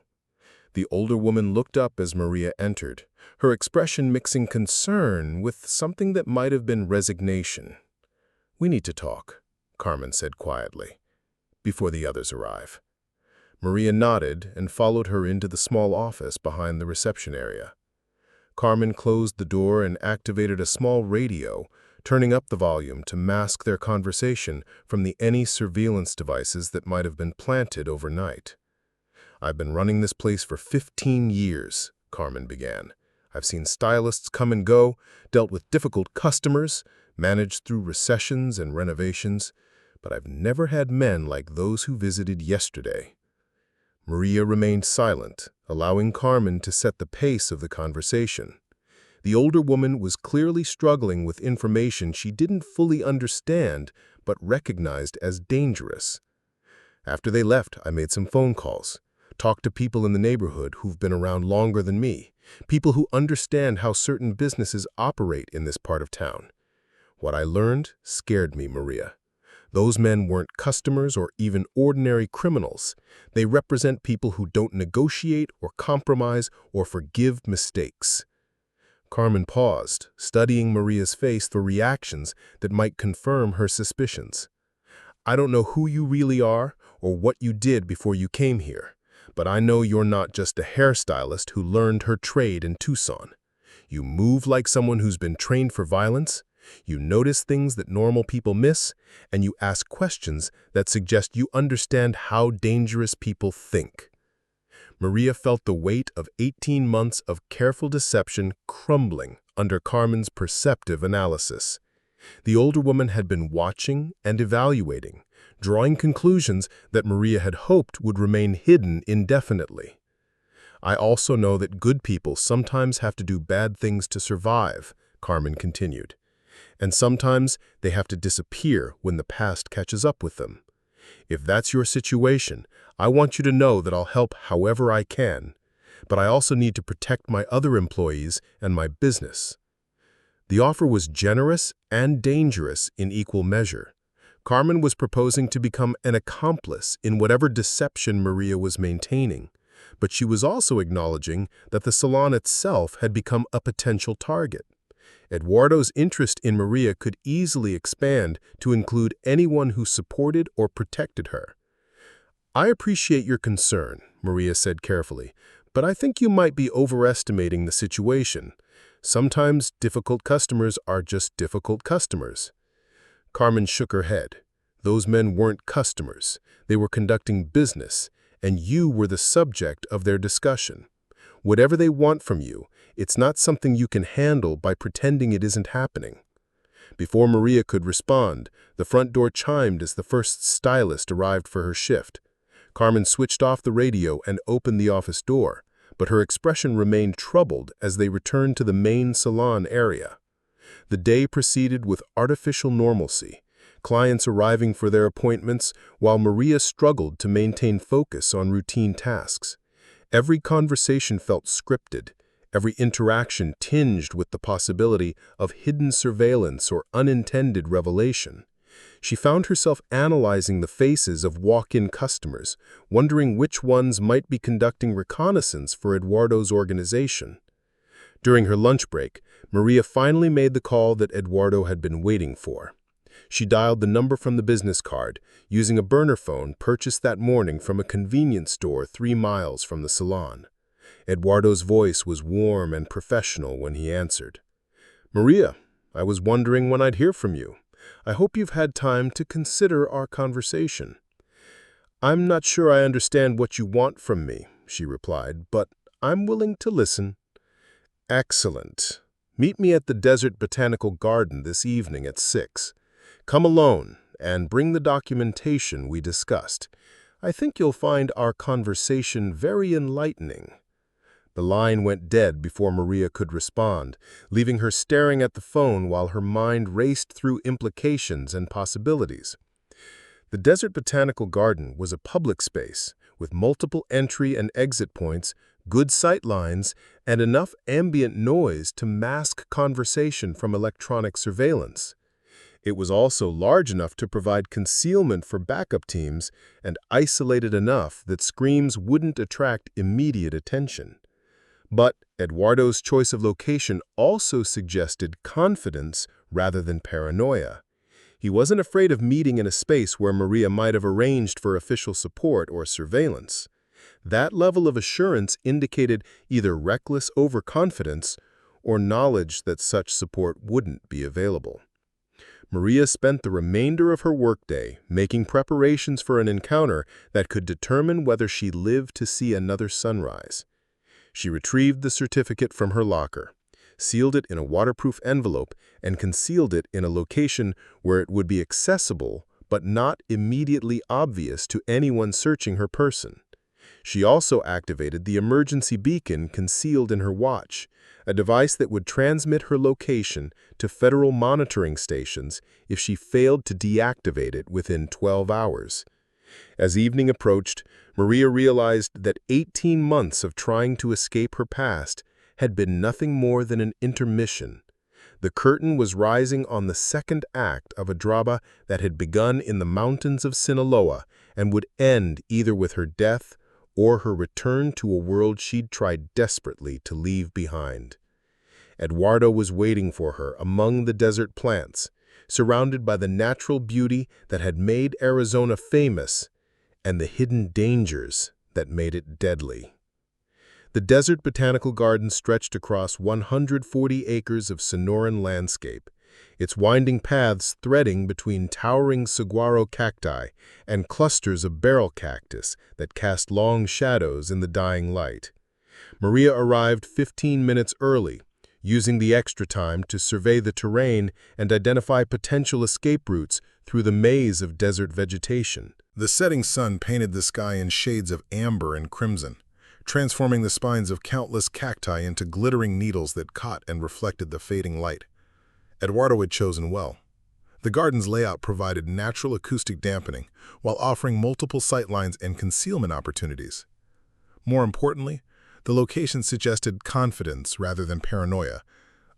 A: The older woman looked up as Maria entered, her expression mixing concern with something that might have been resignation. "We need to talk," Carmen said quietly, "before the others arrive." Maria nodded and followed her into the small office behind the reception area. Carmen closed the door and activated a small radio, turning up the volume to mask their conversation from any surveillance devices that might have been planted overnight. "I've been running this place for 15 years, Carmen began. "I've seen stylists come and go, dealt with difficult customers, managed through recessions and renovations, but I've never had men like those who visited yesterday." Maria remained silent, allowing Carmen to set the pace of the conversation. The older woman was clearly struggling with information she didn't fully understand but recognized as dangerous. "After they left, I made some phone calls, talked to people in the neighborhood who've been around longer than me, people who understand how certain businesses operate in this part of town. What I learned scared me, Maria. Those men weren't customers or even ordinary criminals. They represent people who don't negotiate or compromise or forgive mistakes." Carmen paused, studying Maria's face for reactions that might confirm her suspicions. "I don't know who you really are or what you did before you came here, but I know you're not just a hairstylist who learned her trade in Tucson. You move like someone who's been trained for violence, you notice things that normal people miss, and you ask questions that suggest you understand how dangerous people think." Maria felt the weight of 18 months of careful deception crumbling under Carmen's perceptive analysis. The older woman had been watching and evaluating, drawing conclusions that Maria had hoped would remain hidden indefinitely. "I also know that good people sometimes have to do bad things to survive," Carmen continued. "And sometimes they have to disappear when the past catches up with them. If that's your situation, I want you to know that I'll help however I can, but I also need to protect my other employees and my business." The offer was generous and dangerous in equal measure. Carmen was proposing to become an accomplice in whatever deception Maria was maintaining, but she was also acknowledging that the salon itself had become a potential target. Eduardo's interest in Maria could easily expand to include anyone who supported or protected her. "I appreciate your concern," Maria said carefully, "but I think you might be overestimating the situation. Sometimes difficult customers are just difficult customers." Carmen shook her head. "Those men weren't customers. They were conducting business, and you were the subject of their discussion. Whatever they want from you, it's not something you can handle by pretending it isn't happening." Before Maria could respond, the front door chimed as the first stylist arrived for her shift. Carmen switched off the radio and opened the office door, but her expression remained troubled as they returned to the main salon area. The day proceeded with artificial normalcy, clients arriving for their appointments while Maria struggled to maintain focus on routine tasks. Every conversation felt scripted, every interaction tinged with the possibility of hidden surveillance or unintended revelation. She found herself analyzing the faces of walk-in customers, wondering which ones might be conducting reconnaissance for Eduardo's organization. During her lunch break, Maria finally made the call that Eduardo had been waiting for. She dialed the number from the business card, using a burner phone purchased that morning from a convenience store 3 miles from the salon. Eduardo's voice was warm and professional when he answered. "Maria, I was wondering when I'd hear from you. I hope you've had time to consider our conversation." "I'm not sure I understand what you want from me," she replied, "but I'm willing to listen." "Excellent. Meet me at the Desert Botanical Garden this evening at 6. Come alone and bring the documentation we discussed. I think you'll find our conversation very enlightening." The line went dead before Maria could respond, leaving her staring at the phone while her mind raced through implications and possibilities. The Desert Botanical Garden was a public space with multiple entry and exit points, good sight lines, and enough ambient noise to mask conversation from electronic surveillance. It was also large enough to provide concealment for backup teams and isolated enough that screams wouldn't attract immediate attention. But Eduardo's choice of location also suggested confidence rather than paranoia. He wasn't afraid of meeting in a space where Maria might have arranged for official support or surveillance. That level of assurance indicated either reckless overconfidence or knowledge that such support wouldn't be available. Maria spent the remainder of her workday making preparations for an encounter that could determine whether she lived to see another sunrise. She retrieved the certificate from her locker, sealed it in a waterproof envelope, and concealed it in a location where it would be accessible but not immediately obvious to anyone searching her person. She also activated the emergency beacon concealed in her watch, a device that would transmit her location to federal monitoring stations if she failed to deactivate it within 12 hours. As evening approached, Maria realized that 18 months of trying to escape her past had been nothing more than an intermission. The curtain was rising on the second act of a drama that had begun in the mountains of Sinaloa and would end either with her death or her return to a world she'd tried desperately to leave behind. Eduardo was waiting for her among the desert plants, surrounded by the natural beauty that had made Arizona famous and the hidden dangers that made it deadly. The desert botanical garden stretched across 140 acres of Sonoran landscape, its winding paths threading between towering saguaro cacti and clusters of barrel cactus that cast long shadows in the dying light. Maria arrived 15 minutes early, using the extra time to survey the terrain and identify potential escape routes through the maze of desert vegetation.
B: The setting sun painted the sky in shades of amber and crimson, transforming the spines of countless cacti into glittering needles that caught and reflected the fading light. Eduardo had chosen well. The garden's layout provided natural acoustic dampening while offering multiple sightlines and concealment opportunities. More importantly, the location suggested confidence rather than paranoia,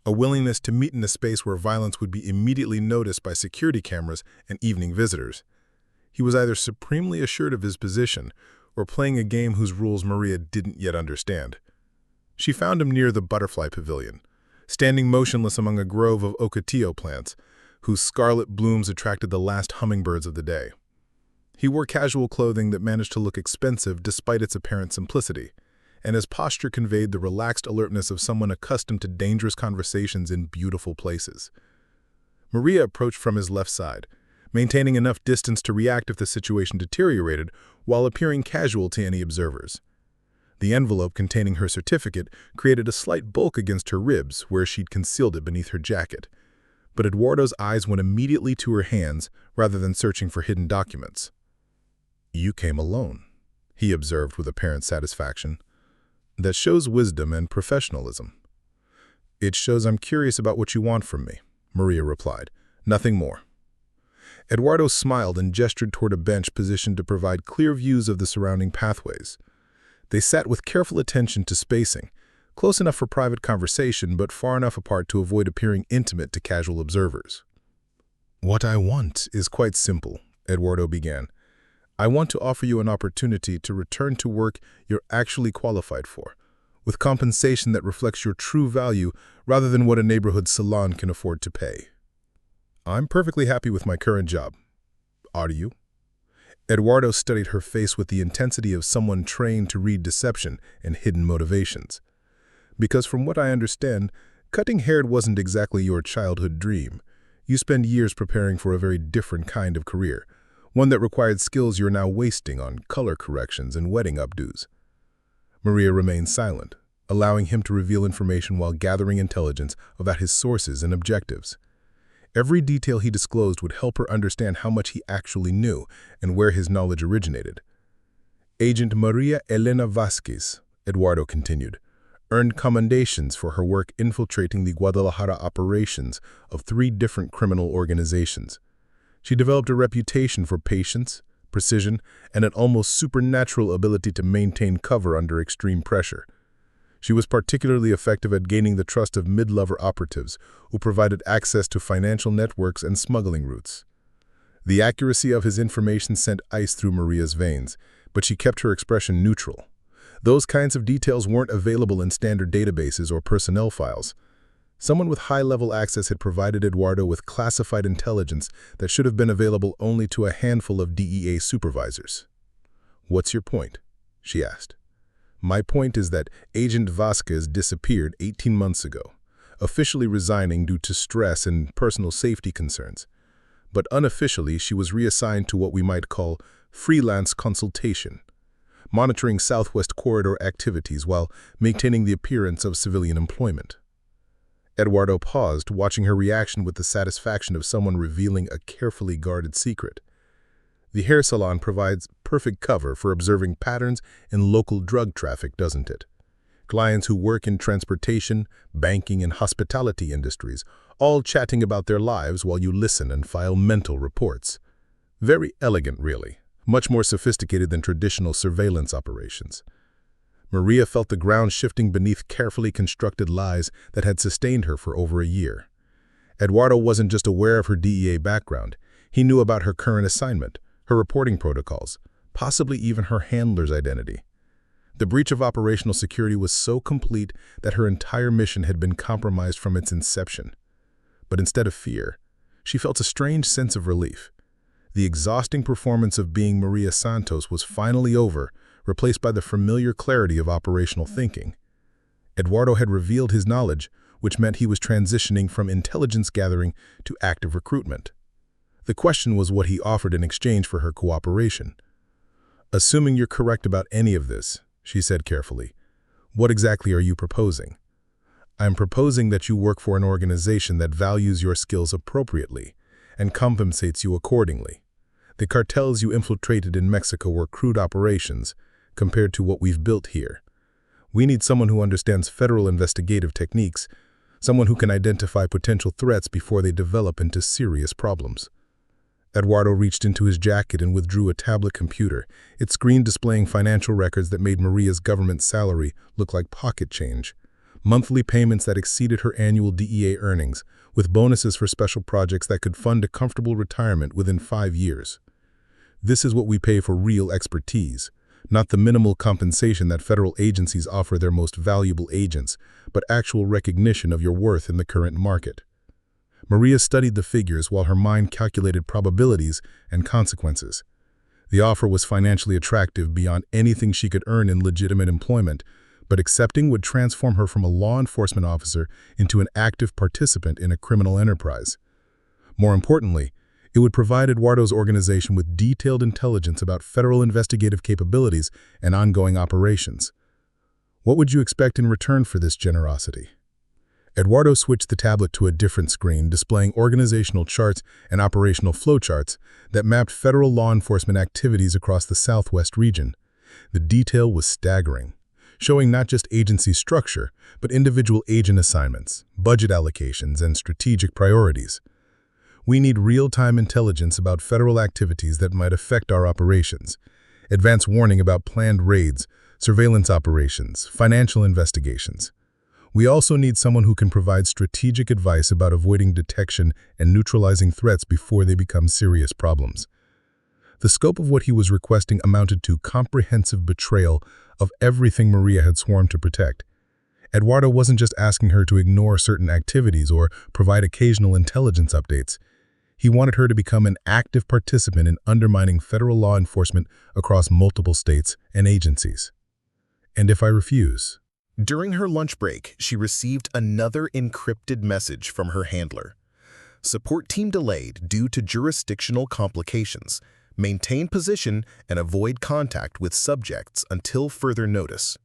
B: a willingness to meet in a space where violence would be immediately noticed by security cameras and evening visitors. He was either supremely assured of his position or playing a game whose rules Maria didn't yet understand. She found him near the butterfly pavilion, standing motionless among a grove of ocotillo plants, whose scarlet blooms attracted the last hummingbirds of the day. He wore casual clothing that managed to look expensive despite its apparent simplicity, and his posture conveyed the relaxed alertness of someone accustomed to dangerous conversations in beautiful places. Maria approached from his left side, maintaining enough distance to react if the situation deteriorated while appearing casual to any observers. The envelope containing her certificate created a slight bulk against her ribs where she'd concealed it beneath her jacket. But Eduardo's eyes went immediately to her hands rather than searching for hidden documents. "You came alone," he observed with apparent satisfaction. "That shows wisdom and professionalism." "It shows I'm curious about what you want from me," Maria replied. "Nothing more." Eduardo smiled and gestured toward a bench positioned to provide clear views of the surrounding pathways. They sat with careful attention to spacing, close enough for private conversation but far enough apart to avoid appearing intimate to casual observers. "What I want is quite simple," Eduardo began. "I want to offer you an opportunity to return to work you're actually qualified for, with compensation that reflects your true value rather than what a neighborhood salon can afford to pay." "I'm perfectly happy with my current job. Are you?" Eduardo studied her face with the intensity of someone trained to read deception and hidden motivations. "Because from what I understand, cutting hair wasn't exactly your childhood dream. You spent years preparing for a very different kind of career, one that required skills you're now wasting on color corrections and wedding updos." Maria remained silent, allowing him to reveal information while gathering intelligence about his sources and objectives. Every detail he disclosed would help her understand how much he actually knew and where his knowledge originated. "Agent Maria Elena Vasquez," Eduardo continued, "earned commendations for her work infiltrating the Guadalajara operations of 3 different criminal organizations. She developed a reputation for patience, precision, and an almost supernatural ability to maintain cover under extreme pressure. She was particularly effective at gaining the trust of mid-level operatives who provided access to financial networks and smuggling routes." The accuracy of his information sent ice through Maria's veins, but she kept her expression neutral. Those kinds of details weren't available in standard databases or personnel files. Someone with high-level access had provided Eduardo with classified intelligence that should have been available only to a handful of DEA supervisors. "What's your point?" she asked. "My point is that Agent Vasquez disappeared 18 months ago, officially resigning due to stress and personal safety concerns.
A: but unofficially she was reassigned to what we might call freelance consultation, monitoring Southwest Corridor activities while maintaining the appearance of civilian employment. Eduardo paused, watching her reaction with the satisfaction of someone revealing a carefully guarded secret. The hair salon provides perfect cover for observing patterns in local drug traffic, doesn't it? Clients who work in transportation, banking, and hospitality industries, all chatting about their lives while you listen and file mental reports. Very elegant, really. Much more sophisticated than traditional surveillance operations. Maria felt the ground shifting beneath carefully constructed lies that had sustained her for over a year. Eduardo wasn't just aware of her DEA background. He knew about her current assignment, her reporting protocols, possibly even her handler's identity. The breach of operational security was so complete that her entire mission had been compromised from its inception. But instead of fear, she felt a strange sense of relief. The exhausting performance of being Maria Santos was finally over, replaced by the familiar clarity of operational thinking. Eduardo had revealed his knowledge, which meant he was transitioning from intelligence gathering to active recruitment. The question was what he offered in exchange for her cooperation. "Assuming you're correct about any of this," she said carefully, "what exactly are you proposing?" "I'm proposing that you work for an organization that values your skills appropriately and compensates you accordingly. The cartels you infiltrated in Mexico were crude operations compared to what we've built here. We need someone who understands federal investigative techniques, someone who can identify potential threats before they develop into serious problems." Eduardo reached into his jacket and withdrew a tablet computer, its screen displaying financial records that made Maria's government salary look like pocket change. Monthly payments that exceeded her annual DEA earnings, with bonuses for special projects that could fund a comfortable retirement within 5 years. "This is what we pay for real expertise, not the minimal compensation that federal agencies offer their most valuable agents, but actual recognition of your worth in the current market." Maria studied the figures while her mind calculated probabilities and consequences. The offer was financially attractive beyond anything she could earn in legitimate employment, but accepting would transform her from a law enforcement officer into an active participant in a criminal enterprise. More importantly, it would provide Eduardo's organization with detailed intelligence about federal investigative capabilities and ongoing operations. What would you expect in return for this generosity? Eduardo switched the tablet to a different screen, displaying organizational charts and operational flowcharts that mapped federal law enforcement activities across the Southwest region. The detail was staggering, showing not just agency structure, but individual agent assignments, budget allocations, and strategic priorities. "We need real-time intelligence about federal activities that might affect our operations, advance warning about planned raids, surveillance operations, financial investigations. We also need someone who can provide strategic advice about avoiding detection and neutralizing threats before they become serious problems." The scope of what he was requesting amounted to comprehensive betrayal of everything Maria had sworn to protect. Eduardo wasn't just asking her to ignore certain activities or provide occasional intelligence updates. He wanted her to become an active participant in undermining federal law enforcement across multiple states and agencies. "And if I refuse?"
C: During her lunch break, she received another encrypted message from her handler. "Support team delayed due to jurisdictional complications. Maintain position and avoid contact with subjects until further notice."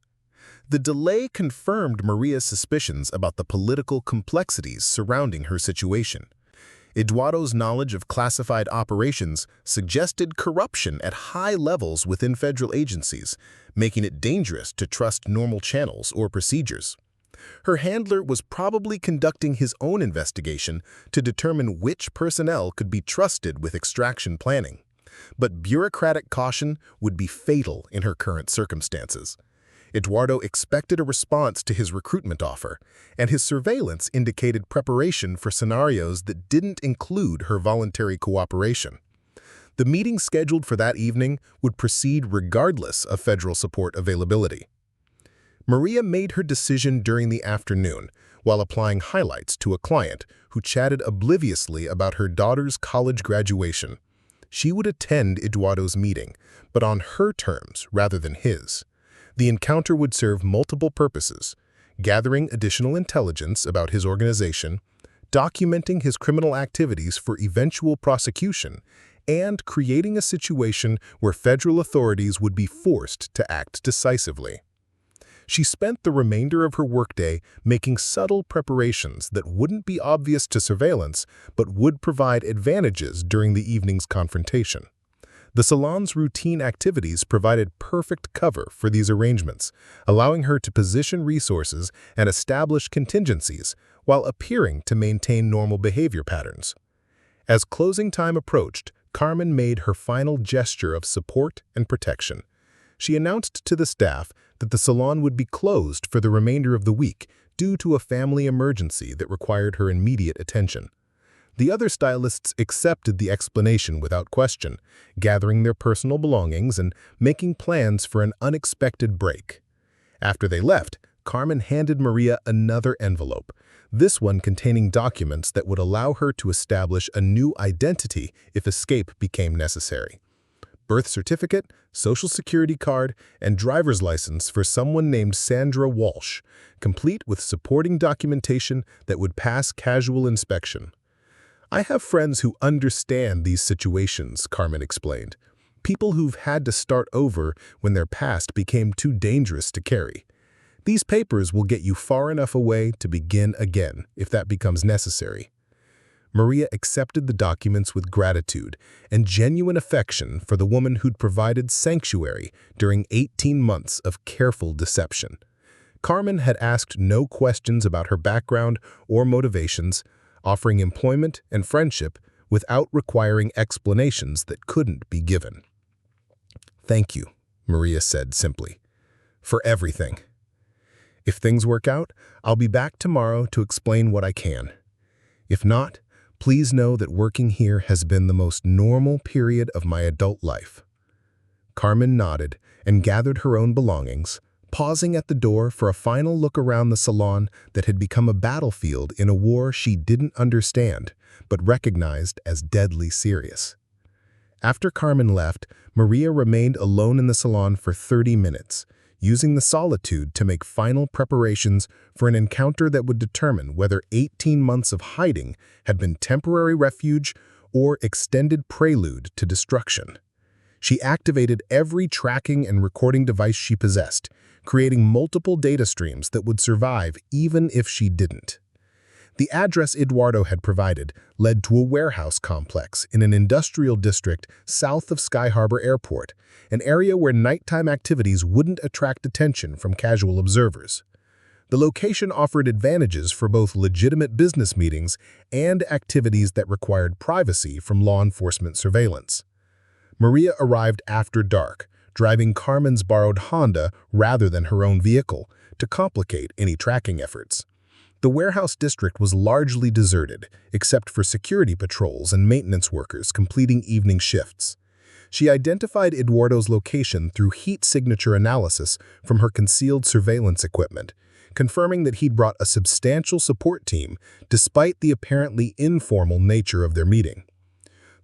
C: The delay confirmed Maria's suspicions about the political complexities surrounding her situation. Eduardo's knowledge of classified operations suggested corruption at high levels within federal agencies, making it dangerous to trust normal channels or procedures. Her handler was probably conducting his own investigation to determine which personnel could be trusted with extraction planning. But bureaucratic caution would be fatal in her current circumstances. Eduardo expected a response to his recruitment offer, and his surveillance indicated preparation for scenarios that didn't include her voluntary cooperation. The meeting scheduled for that evening would proceed regardless of federal support availability. Maria made her decision during the afternoon while applying highlights to a client who chatted obliviously about her daughter's college graduation. She would attend Eduardo's meeting, but on her terms rather than his. The encounter would serve multiple purposes: gathering additional intelligence about his organization, documenting his criminal activities for eventual prosecution, and creating a situation where federal authorities would be forced to act decisively. She spent the remainder of her workday making subtle preparations that wouldn't be obvious to surveillance but would provide advantages during the evening's confrontation. The salon's routine activities provided perfect cover for these arrangements, allowing her to position resources and establish contingencies while appearing to maintain normal behavior patterns. As closing time approached, Carmen made her final gesture of support and protection. She announced to the staff that the salon would be closed for the remainder of the week due to a family emergency that required her immediate attention. The other stylists accepted the explanation without question, gathering their personal belongings and making plans for an unexpected break. After they left, Carmen handed Maria another envelope, this one containing documents that would allow her to establish a new identity if escape became necessary. Birth certificate, social security card, and driver's license for someone named Sandra Walsh, complete with supporting documentation that would pass casual inspection. "I have friends who understand these situations," Carmen explained. "People who've had to start over when their past became too dangerous to carry. These papers will get you far enough away to begin again, if that becomes necessary." Maria accepted the documents with gratitude and genuine affection for the woman who'd provided sanctuary during 18 months of careful deception. Carmen had asked no questions about her background or motivations, offering employment and friendship without requiring explanations that couldn't be given. "Thank you," Maria said simply, "for everything. If things work out, I'll be back tomorrow to explain what I can. If not, please know that working here has been the most normal period of my adult life." Carmen nodded and gathered her own belongings, pausing at the door for a final look around the salon that had become a battlefield in a war she didn't understand, but recognized as deadly serious. After Carmen left, Maria remained alone in the salon for 30 minutes, using the solitude to make final preparations for an encounter that would determine whether 18 months of hiding had been temporary refuge or extended prelude to destruction. She activated every tracking and recording device she possessed, creating multiple data streams that would survive even if she didn't. The address Eduardo had provided led to a warehouse complex in an industrial district south of Sky Harbor Airport, an area where nighttime activities wouldn't attract attention from casual observers. The location offered advantages for both legitimate business meetings and activities that required privacy from law enforcement surveillance. Maria arrived after dark, driving Carmen's borrowed Honda rather than her own vehicle to complicate any tracking efforts. The warehouse district was largely deserted, except for security patrols and maintenance workers completing evening shifts. She identified Eduardo's location through heat signature analysis from her concealed surveillance equipment, confirming that he'd brought a substantial support team despite the apparently informal nature of their meeting.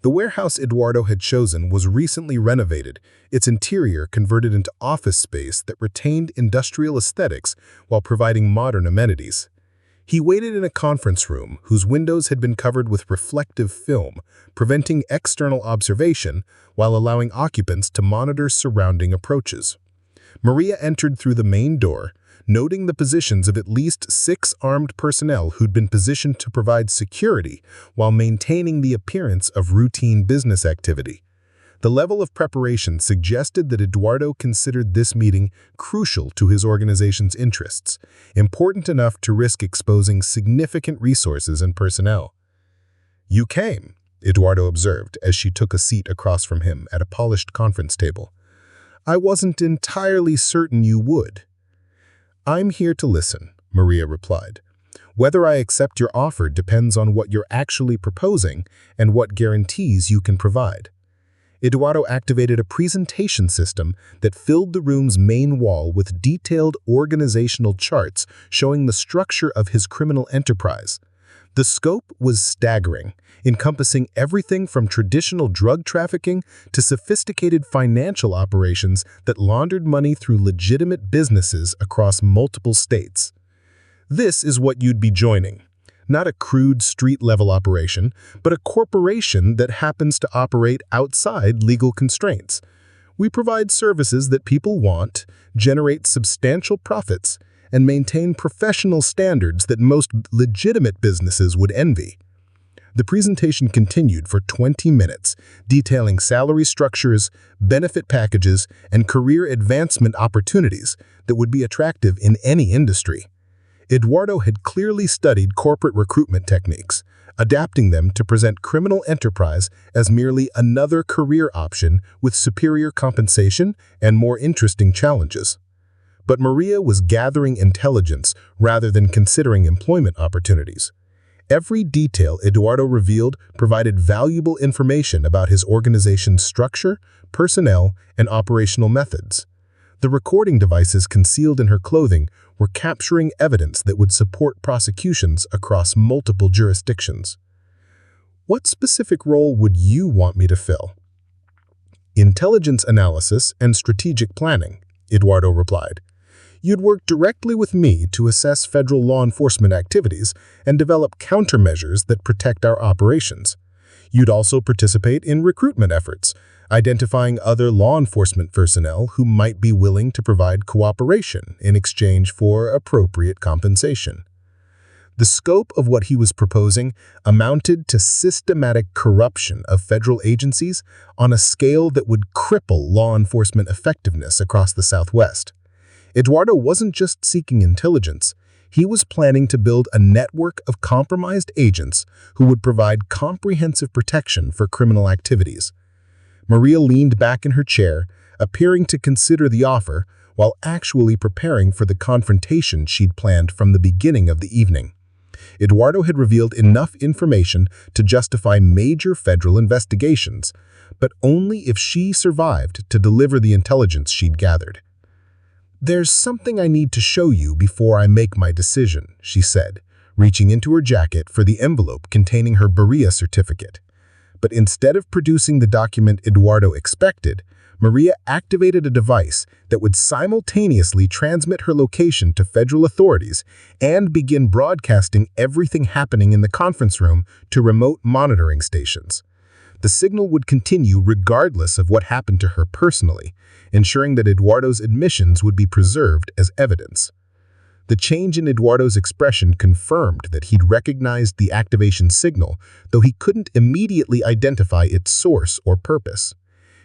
C: The warehouse Eduardo had chosen was recently renovated, its interior converted into office space that retained industrial aesthetics while providing modern amenities. He waited in a conference room whose windows had been covered with reflective film, preventing external observation while allowing occupants to monitor surrounding approaches. Maria entered through the main door, noting the positions of at least 6 armed personnel who'd been positioned to provide security while maintaining the appearance of routine business activity. The level of preparation suggested that Eduardo considered this meeting crucial to his organization's interests, important enough to risk exposing significant resources and personnel. "You came," Eduardo observed as she took a seat across from him at a polished conference table. "I wasn't entirely certain you would." "I'm here to listen," Maria replied. "Whether I accept your offer depends on what you're actually proposing and what guarantees you can provide." Eduardo activated a presentation system that filled the room's main wall with detailed organizational charts showing the structure of his criminal enterprise. The scope was staggering, encompassing everything from traditional drug trafficking to sophisticated financial operations that laundered money through legitimate businesses across multiple states. "This is what you'd be joining: not a crude street-level operation, but a corporation that happens to operate outside legal constraints. We provide services that people want, generate substantial profits, and maintain professional standards that most legitimate businesses would envy. The presentation continued for 20 minutes, detailing salary structures, benefit packages, and career advancement opportunities that would be attractive in any industry. Eduardo had clearly studied corporate recruitment techniques, adapting them to present criminal enterprise as merely another career option with superior compensation and more interesting challenges. But Maria was gathering intelligence rather than considering employment opportunities. Every detail Eduardo revealed provided valuable information about his organization's structure, personnel, and operational methods. The recording devices concealed in her clothing were capturing evidence that would support prosecutions across multiple jurisdictions. What specific role would you want me to fill? Intelligence analysis and strategic planning, Eduardo replied. You'd work directly with me to assess federal law enforcement activities and develop countermeasures that protect our operations. You'd also participate in recruitment efforts, identifying other law enforcement personnel who might be willing to provide cooperation in exchange for appropriate compensation. The scope of what he was proposing amounted to systematic corruption of federal agencies on a scale that would cripple law enforcement effectiveness across the Southwest. Eduardo wasn't just seeking intelligence, he was planning to build a network of compromised agents who would provide comprehensive protection for criminal activities. Maria leaned back in her chair, appearing to consider the offer while actually preparing for the confrontation she'd planned from the beginning of the evening. Eduardo had revealed enough information to justify major federal investigations, but only if she survived to deliver the intelligence she'd gathered. "There's something I need to show you before I make my decision," she said, reaching into her jacket for the envelope containing her Berea certificate. But instead of producing the document Eduardo expected, Maria activated a device that would simultaneously transmit her location to federal authorities and begin broadcasting everything happening in the conference room to remote monitoring stations. The signal would continue regardless of what happened to her personally, ensuring that Eduardo's admissions would be preserved as evidence. The change in Eduardo's expression confirmed that he'd recognized the activation signal, though he couldn't immediately identify its source or purpose.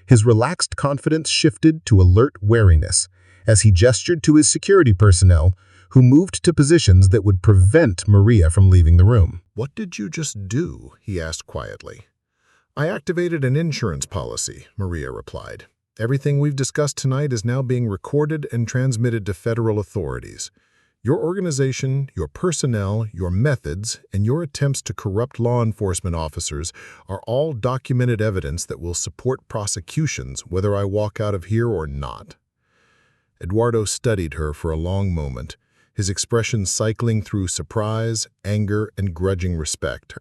C: His relaxed confidence shifted to alert wariness as he gestured to his security personnel, who moved to positions that would prevent Maria from leaving the room.
A: "What did you just do?" he asked quietly. "I activated an insurance policy," Maria replied. "Everything we've discussed tonight is now being recorded and transmitted to federal authorities. Your organization, your personnel, your methods, and your attempts to corrupt law enforcement officers are all documented evidence that will support prosecutions whether I walk out of here or not." Eduardo studied her for a long moment, his expression cycling through surprise, anger, and grudging respect.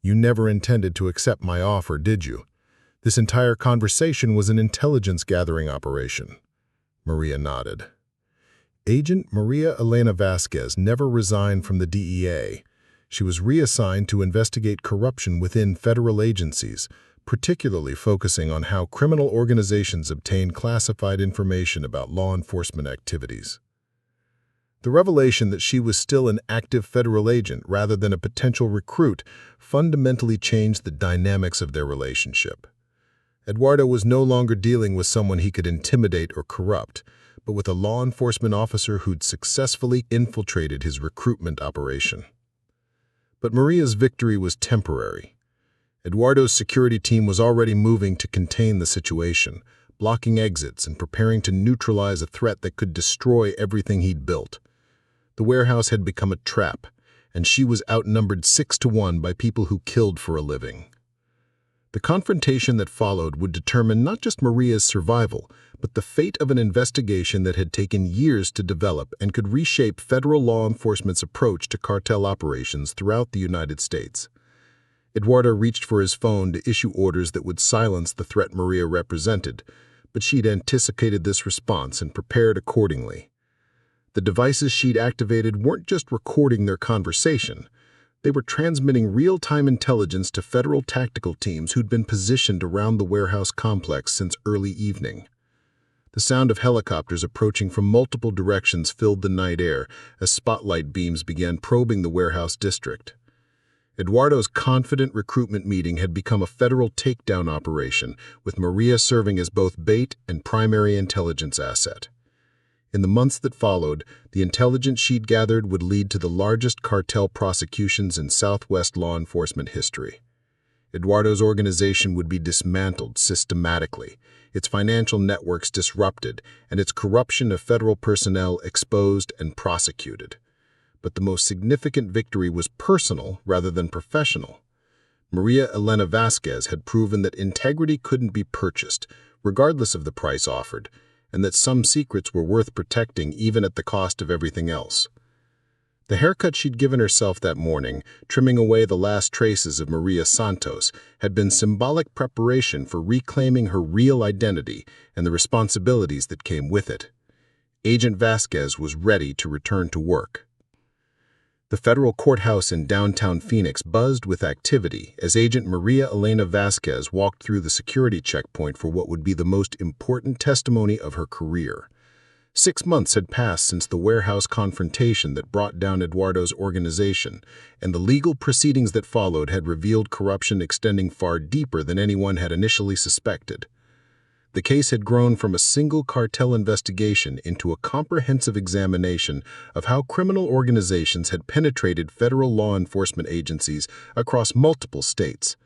A: "You never intended to accept my offer, did you? This entire conversation was an intelligence-gathering operation." Maria nodded. Agent Maria Elena Vasquez never resigned from the DEA. She was reassigned to investigate corruption within federal agencies, particularly focusing on how criminal organizations obtain classified information about law enforcement activities. The revelation that she was still an active federal agent rather than a potential recruit fundamentally changed the dynamics of their relationship. Eduardo was no longer dealing with someone he could intimidate or corrupt, but with a law enforcement officer who'd successfully infiltrated his recruitment operation. But Maria's victory was temporary. Eduardo's security team was already moving to contain the situation, blocking exits and preparing to neutralize a threat that could destroy everything he'd built. The warehouse had become a trap, and she was outnumbered 6-1 by people who killed for a living. The confrontation that followed would determine not just Maria's survival, but the fate of an investigation that had taken years to develop and could reshape federal law enforcement's approach to cartel operations throughout the United States. Eduardo reached for his phone to issue orders that would silence the threat Maria represented, but she'd anticipated this response and prepared accordingly. The devices she'd activated weren't just recording their conversation.
C: They were transmitting real-time intelligence to federal tactical teams who'd been positioned around the warehouse complex since early evening. The sound of helicopters approaching from multiple directions filled the night air as spotlight beams began probing the warehouse district. Eduardo's confident recruitment meeting had become a federal takedown operation, with Maria serving as both bait and primary intelligence asset. In the months that followed, the intelligence she'd gathered would lead to the largest cartel prosecutions in Southwest law enforcement history. Eduardo's organization would be dismantled systematically, its financial networks disrupted, and its corruption of federal personnel exposed and prosecuted. But the most significant victory was personal rather than professional. Maria Elena Vasquez had proven that integrity couldn't be purchased, regardless of the price offered, and that some secrets were worth protecting even at the cost of everything else. The haircut she'd given herself that morning, trimming away the last traces of Maria Santos, had been symbolic preparation for reclaiming her real identity and the responsibilities that came with it. Agent Vasquez was ready to return to work. The federal courthouse in downtown Phoenix buzzed with activity as Agent Maria Elena Vasquez walked through the security checkpoint for what would be the most important testimony of her career. 6 months had passed since the warehouse confrontation that brought down Eduardo's organization, and the legal proceedings that followed had revealed corruption extending far deeper than anyone had initially suspected. The case had grown from a single cartel investigation into a comprehensive examination of how criminal organizations had penetrated federal law enforcement agencies across multiple states.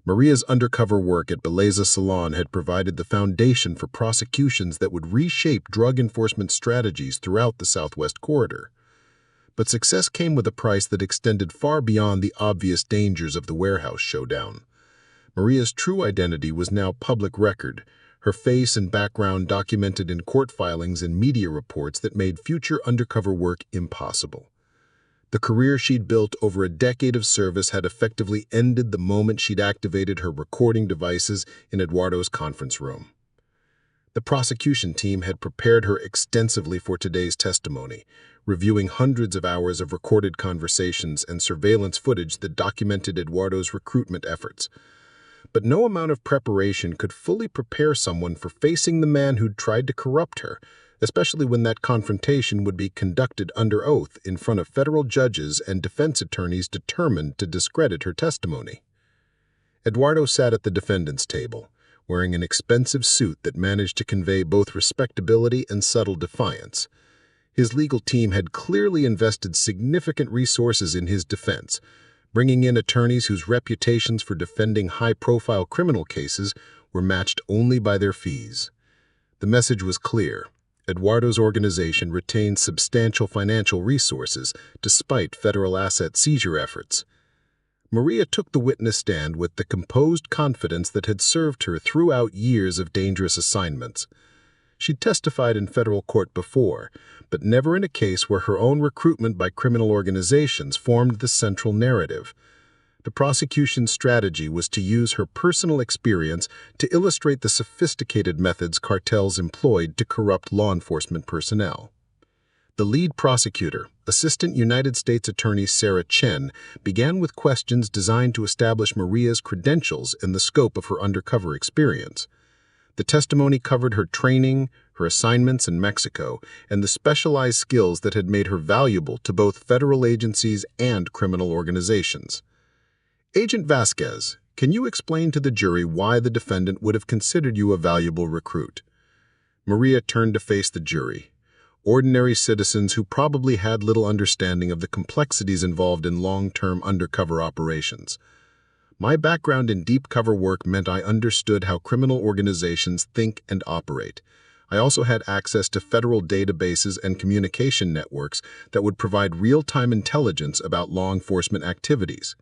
C: Maria's undercover work at Belleza Salon had provided the foundation for prosecutions that would reshape drug enforcement strategies throughout the Southwest Corridor. But success came with a price that extended far beyond the obvious dangers of the warehouse showdown. Maria's true identity was now public record, her face and background documented in court filings and media reports that made future undercover work impossible. The career she'd built over a decade of service had effectively ended the moment she'd activated her recording devices in Eduardo's conference room. The prosecution team had prepared her extensively for today's testimony, reviewing hundreds of hours of recorded conversations and surveillance footage that documented Eduardo's recruitment efforts. But no amount of preparation could fully prepare someone for facing the man who'd tried to corrupt her, especially when that confrontation would be conducted under oath in front of federal judges and defense attorneys determined to discredit her testimony. Eduardo sat at the defendant's table, wearing an expensive suit that managed to convey both respectability and subtle defiance. His legal team had clearly invested significant resources in his defense, bringing in attorneys whose reputations for defending high-profile criminal cases were matched only by their fees. The message was clear. Eduardo's organization retained substantial financial resources despite federal asset seizure efforts. Maria took the witness stand with the composed confidence that had served her throughout years of dangerous assignments. She'd testified in federal court before, but never in a case where her own recruitment by criminal organizations formed the central narrative. The prosecution's strategy was to use her personal experience to illustrate the sophisticated methods cartels employed to corrupt law enforcement personnel. The lead prosecutor, Assistant United States Attorney Sarah Chen, began with questions designed to establish Maria's credentials and the scope of her undercover experience. The testimony covered her training, her assignments in Mexico, and the specialized skills that had made her valuable to both federal agencies and criminal organizations. Agent Vasquez, can you explain to the jury why the defendant would have considered you a valuable recruit? Maria turned to face the jury, ordinary citizens who probably had little understanding of the complexities involved in long-term undercover operations. My background in deep cover work meant I understood how criminal organizations think and operate. I also had access to federal databases and communication networks that would provide real-time intelligence about law enforcement activities.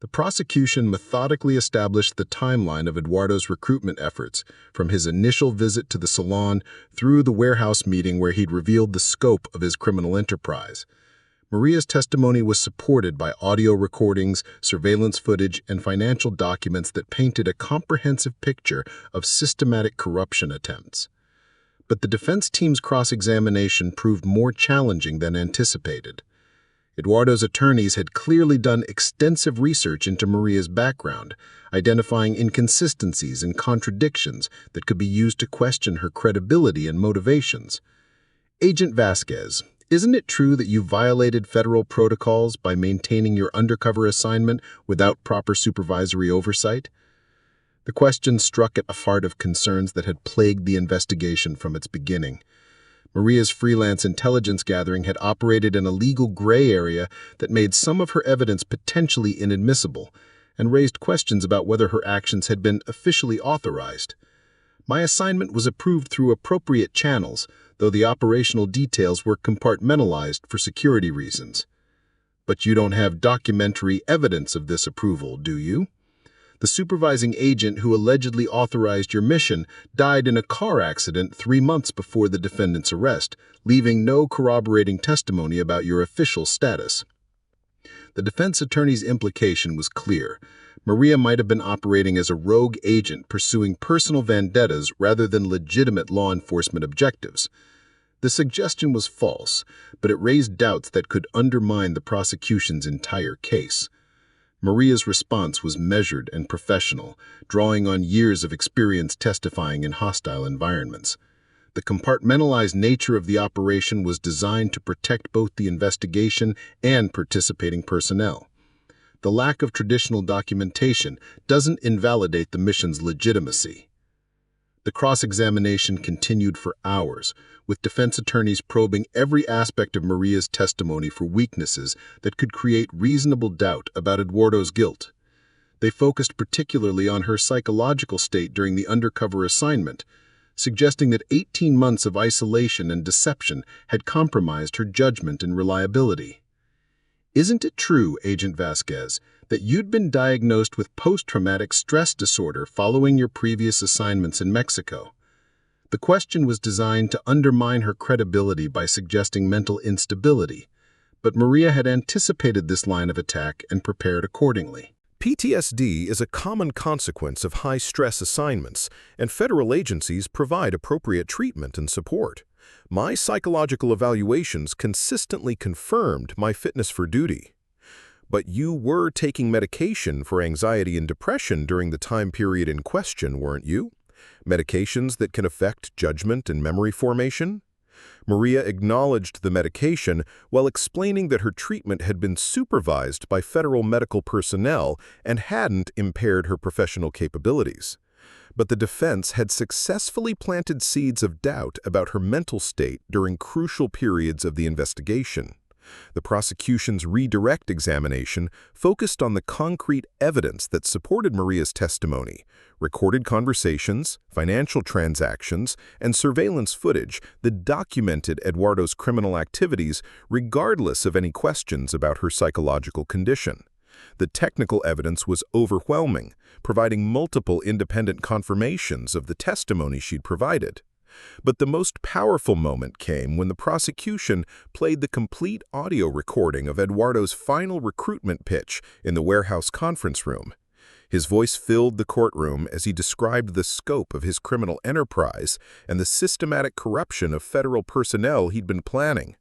C: The prosecution methodically established the timeline of Eduardo's recruitment efforts, from his initial visit to the Salon through the warehouse meeting where he'd revealed the scope of his criminal enterprise. Maria's testimony was supported by audio recordings, surveillance footage, and financial documents that painted a comprehensive picture of systematic corruption attempts. But the defense team's cross-examination proved more challenging than anticipated. Eduardo's attorneys had clearly done extensive research into Maria's background, identifying inconsistencies and contradictions that could be used to question her credibility and motivations. Agent Vasquez, isn't it true that you violated federal protocols by maintaining your undercover assignment without proper supervisory oversight? The question struck at the heart of concerns that had plagued the investigation from its beginning. Maria's freelance intelligence gathering had operated in a legal gray area that made some of her evidence potentially inadmissible and raised questions about whether her actions had been officially authorized. My assignment was approved through appropriate channels, though the operational details were compartmentalized for security reasons. But you don't have documentary evidence of this approval, do you? The supervising agent who allegedly authorized your mission died in a car accident 3 months before the defendant's arrest, leaving no corroborating testimony about your official status. The defense attorney's implication was clear. Maria might have been operating as a rogue agent pursuing personal vendettas rather than legitimate law enforcement objectives. The suggestion was false, but it raised doubts that could undermine the prosecution's entire case. Maria's response was measured and professional, drawing on years of experience testifying in hostile environments. The compartmentalized nature of the operation was designed to protect both the investigation and participating personnel. The lack of traditional documentation doesn't invalidate the mission's legitimacy. The cross-examination continued for hours, with defense attorneys probing every aspect of Maria's testimony for weaknesses that could create reasonable doubt about Eduardo's guilt. They focused particularly on her psychological state during the undercover assignment, suggesting that 18 months of isolation and deception had compromised her judgment and reliability. Isn't it true, Agent Vasquez, that you'd been diagnosed with post-traumatic stress disorder following your previous assignments in Mexico? The question was designed to undermine her credibility by suggesting mental instability, but Maria had anticipated this line of attack and prepared accordingly.
B: PTSD is a common consequence of high-stress assignments, and federal agencies provide appropriate treatment and support. My psychological evaluations consistently confirmed my fitness for duty. But you were taking medication for anxiety and depression during the time period in question, weren't you? Medications that can affect judgment and memory formation? Maria acknowledged the medication while explaining that her treatment had been supervised by federal medical personnel and hadn't impaired her professional capabilities. But the defense had successfully planted seeds of doubt about her mental state during crucial periods of the investigation. The prosecution's redirect examination focused on the concrete evidence that supported Maria's testimony: recorded conversations, financial transactions, and surveillance footage that documented Eduardo's criminal activities regardless of any questions about her psychological condition. The technical evidence was overwhelming, providing multiple independent confirmations of the testimony she'd provided. But the most powerful moment came when the prosecution played the complete audio recording of Eduardo's final recruitment pitch in the warehouse conference room. His voice filled the courtroom as he described the scope of his criminal enterprise and the systematic corruption of federal personnel he'd been planning.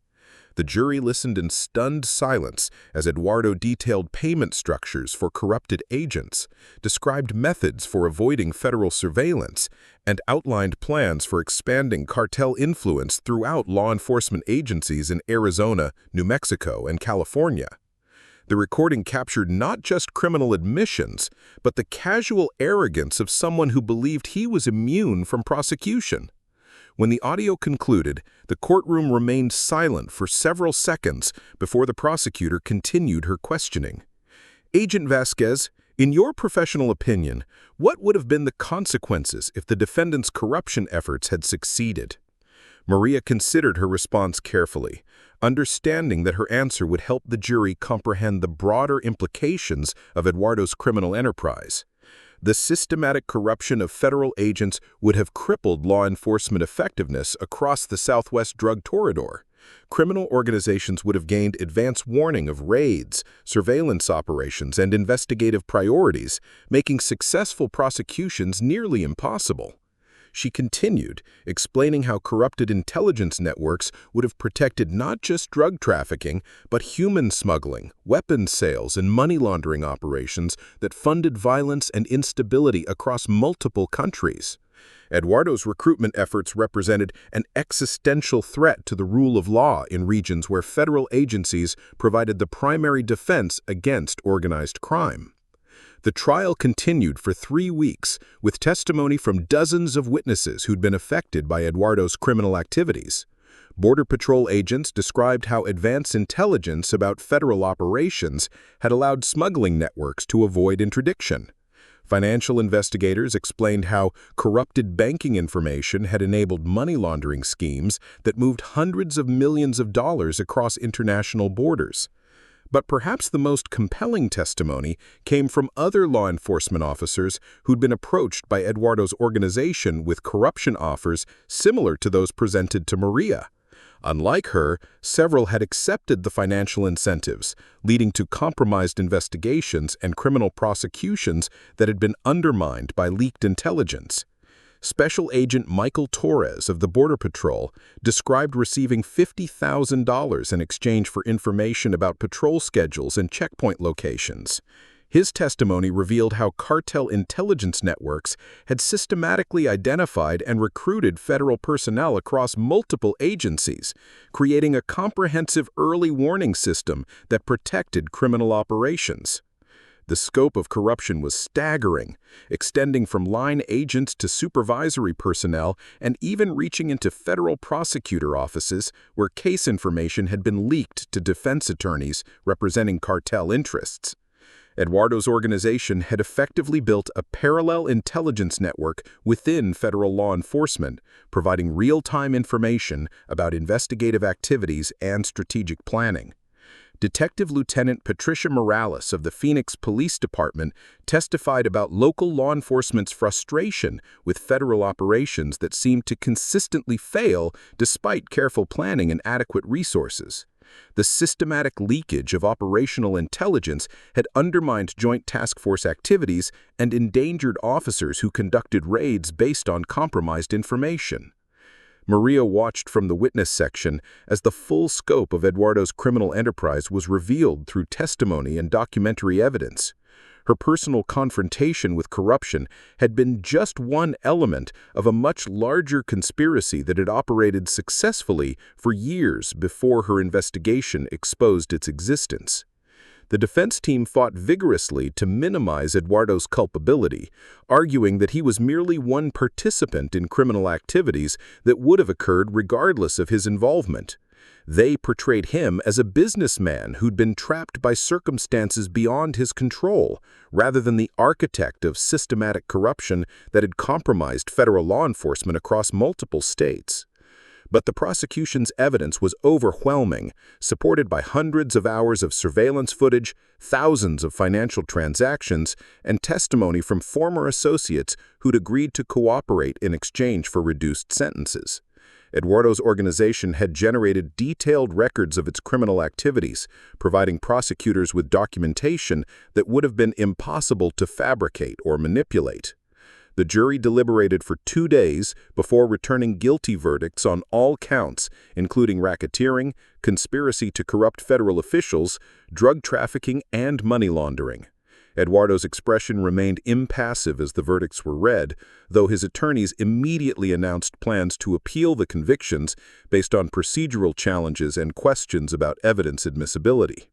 B: The jury listened in stunned silence as Eduardo detailed payment structures for corrupted agents, described methods for avoiding federal surveillance, and outlined plans for expanding cartel influence throughout law enforcement agencies in Arizona, New Mexico, and California. The recording captured not just criminal admissions, but the casual arrogance of someone who believed he was immune from prosecution. When the audio concluded, the courtroom remained silent for several seconds before the prosecutor continued her questioning. Agent Vasquez, in your professional opinion, what would have been the consequences if the defendant's corruption efforts had succeeded? Maria considered her response carefully, understanding that her answer would help the jury comprehend the broader implications of Eduardo's criminal enterprise. The systematic corruption of federal agents would have crippled law enforcement effectiveness across the Southwest drug corridor. Criminal organizations would have gained advance warning of raids, surveillance operations, and investigative priorities, making successful prosecutions nearly impossible. She continued, explaining how corrupted intelligence networks would have protected not just drug trafficking, but human smuggling, weapons sales, and money laundering operations that funded violence and instability across multiple countries. Eduardo's recruitment efforts represented an existential threat to the rule of law in regions where federal agencies provided the primary defense against organized crime. The trial continued for 3 weeks, with testimony from dozens of witnesses who'd been affected by Eduardo's criminal activities. Border Patrol agents described how advanced intelligence about federal operations had allowed smuggling networks to avoid interdiction. Financial investigators explained how corrupted banking information had enabled money laundering schemes that moved hundreds of millions of dollars across international borders. But perhaps the most compelling testimony came from other law enforcement officers who'd been approached by Eduardo's organization with corruption offers similar to those presented to Maria. Unlike her, several had accepted the financial incentives, leading to compromised investigations and criminal prosecutions that had been undermined by leaked intelligence. Special Agent Michael Torres of the Border Patrol described receiving $50,000 in exchange for information about patrol schedules and checkpoint locations. His testimony revealed how cartel intelligence networks had systematically identified and recruited federal personnel across multiple agencies, creating a comprehensive early warning system that protected criminal operations. The scope of corruption was staggering, extending from line agents to supervisory personnel and even reaching into federal prosecutor offices where case information had been leaked to defense attorneys representing cartel interests. Eduardo's organization had effectively built a parallel intelligence network within federal law enforcement, providing real-time information about investigative activities and strategic planning. Detective Lieutenant Patricia Morales of the Phoenix Police Department testified about local law enforcement's frustration with federal operations that seemed to consistently fail despite careful planning and adequate resources. The systematic leakage of operational intelligence had undermined Joint Task Force activities and endangered officers who conducted raids based on compromised information. Maria watched from the witness section as the full scope of Eduardo's criminal enterprise was revealed through testimony and documentary evidence. Her personal confrontation with corruption had been just one element of a much larger conspiracy that had operated successfully for years before her investigation exposed its existence. The defense team fought vigorously to minimize Eduardo's culpability, arguing that he was merely one participant in criminal activities that would have occurred regardless of his involvement. They portrayed him as a businessman who'd been trapped by circumstances beyond his control, rather than the architect of systematic corruption that had compromised federal law enforcement across multiple states. But the prosecution's evidence was overwhelming, supported by hundreds of hours of surveillance footage, thousands of financial transactions, and testimony from former associates who'd agreed to cooperate in exchange for reduced sentences. Eduardo's organization had generated detailed records of its criminal activities, providing prosecutors with documentation that would have been impossible to fabricate or manipulate. The jury deliberated for 2 days before returning guilty verdicts on all counts, including racketeering, conspiracy to corrupt federal officials, drug trafficking, and money laundering. Eduardo's expression remained impassive as the verdicts were read, though his attorneys immediately announced plans to appeal the convictions based on procedural challenges and questions about evidence admissibility.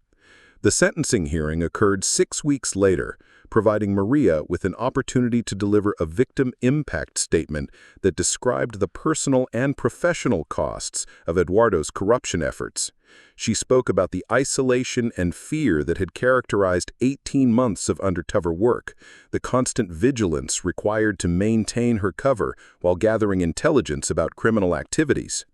B: The sentencing hearing occurred 6 weeks later, providing Maria with an opportunity to deliver a victim impact statement that described the personal and professional costs of Eduardo's corruption efforts. She spoke about the isolation and fear that had characterized 18 months of undercover work, the constant vigilance required to maintain her cover while gathering intelligence about criminal activities.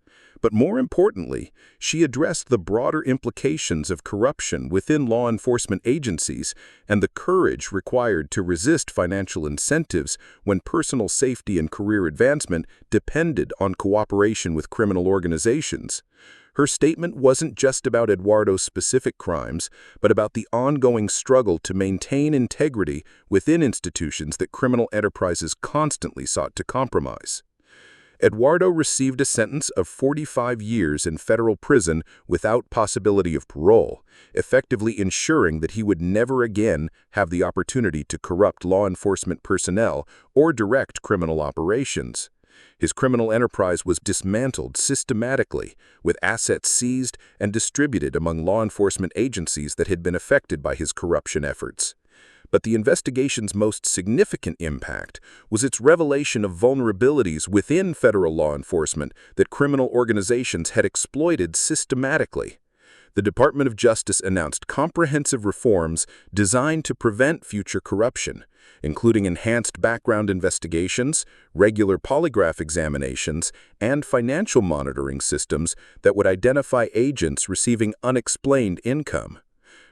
B: But more importantly, she addressed the broader implications of corruption within law enforcement agencies and the courage required to resist financial incentives when personal safety and career advancement depended on cooperation with criminal organizations. Her statement wasn't just about Eduardo's specific crimes, but about the ongoing struggle to maintain integrity within institutions that criminal enterprises constantly sought to compromise.
D: Eduardo received a sentence of 45 years in federal prison without possibility of parole, effectively ensuring that he would never again have the opportunity to corrupt law enforcement personnel or direct criminal operations. His criminal enterprise was dismantled systematically, with assets seized and distributed among law enforcement agencies that had been affected by his corruption efforts. But the investigation's most significant impact was its revelation of vulnerabilities within federal law enforcement that criminal organizations had exploited systematically. The Department of Justice announced comprehensive reforms designed to prevent future corruption, including enhanced background investigations, regular polygraph examinations, and financial monitoring systems that would identify agents receiving unexplained income.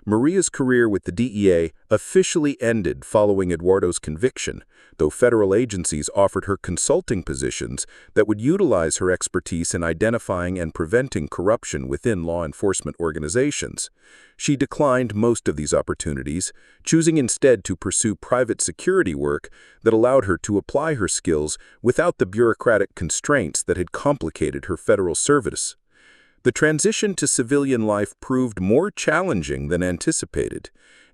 D: Maria's career with the DEA officially ended following Eduardo's conviction, though federal agencies offered her consulting positions that would utilize her expertise in identifying and preventing corruption within law enforcement organizations. She declined most of these opportunities, choosing instead to pursue private security work that allowed her to apply her skills without the bureaucratic constraints that had complicated her federal service. The transition to civilian life proved more challenging than anticipated.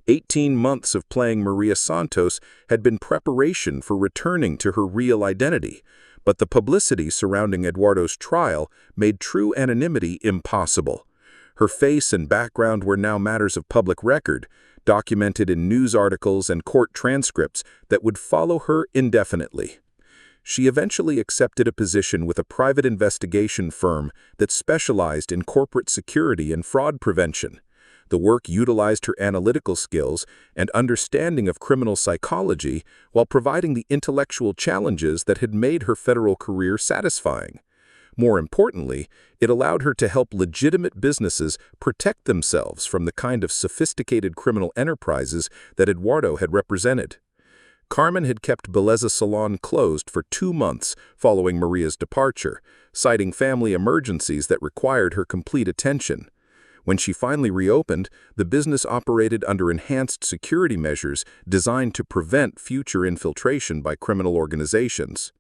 D: 18 months of playing Maria Santos had been preparation for returning to her real identity, but the publicity surrounding Eduardo's trial made true anonymity impossible. Her face and background were now matters of public record, documented in news articles and court transcripts that would follow her indefinitely. She eventually accepted a position with a private investigation firm that specialized in corporate security and fraud prevention. The work utilized her analytical skills and understanding of criminal psychology while providing the intellectual challenges that had made her federal career satisfying. More importantly, it allowed her to help legitimate businesses protect themselves from the kind of sophisticated criminal enterprises that Eduardo had represented. Carmen had kept Belleza Salon closed for 2 months following Maria's departure, citing family emergencies that required her complete attention. When she finally reopened, the business operated under enhanced security measures designed to prevent future infiltration by criminal organizations.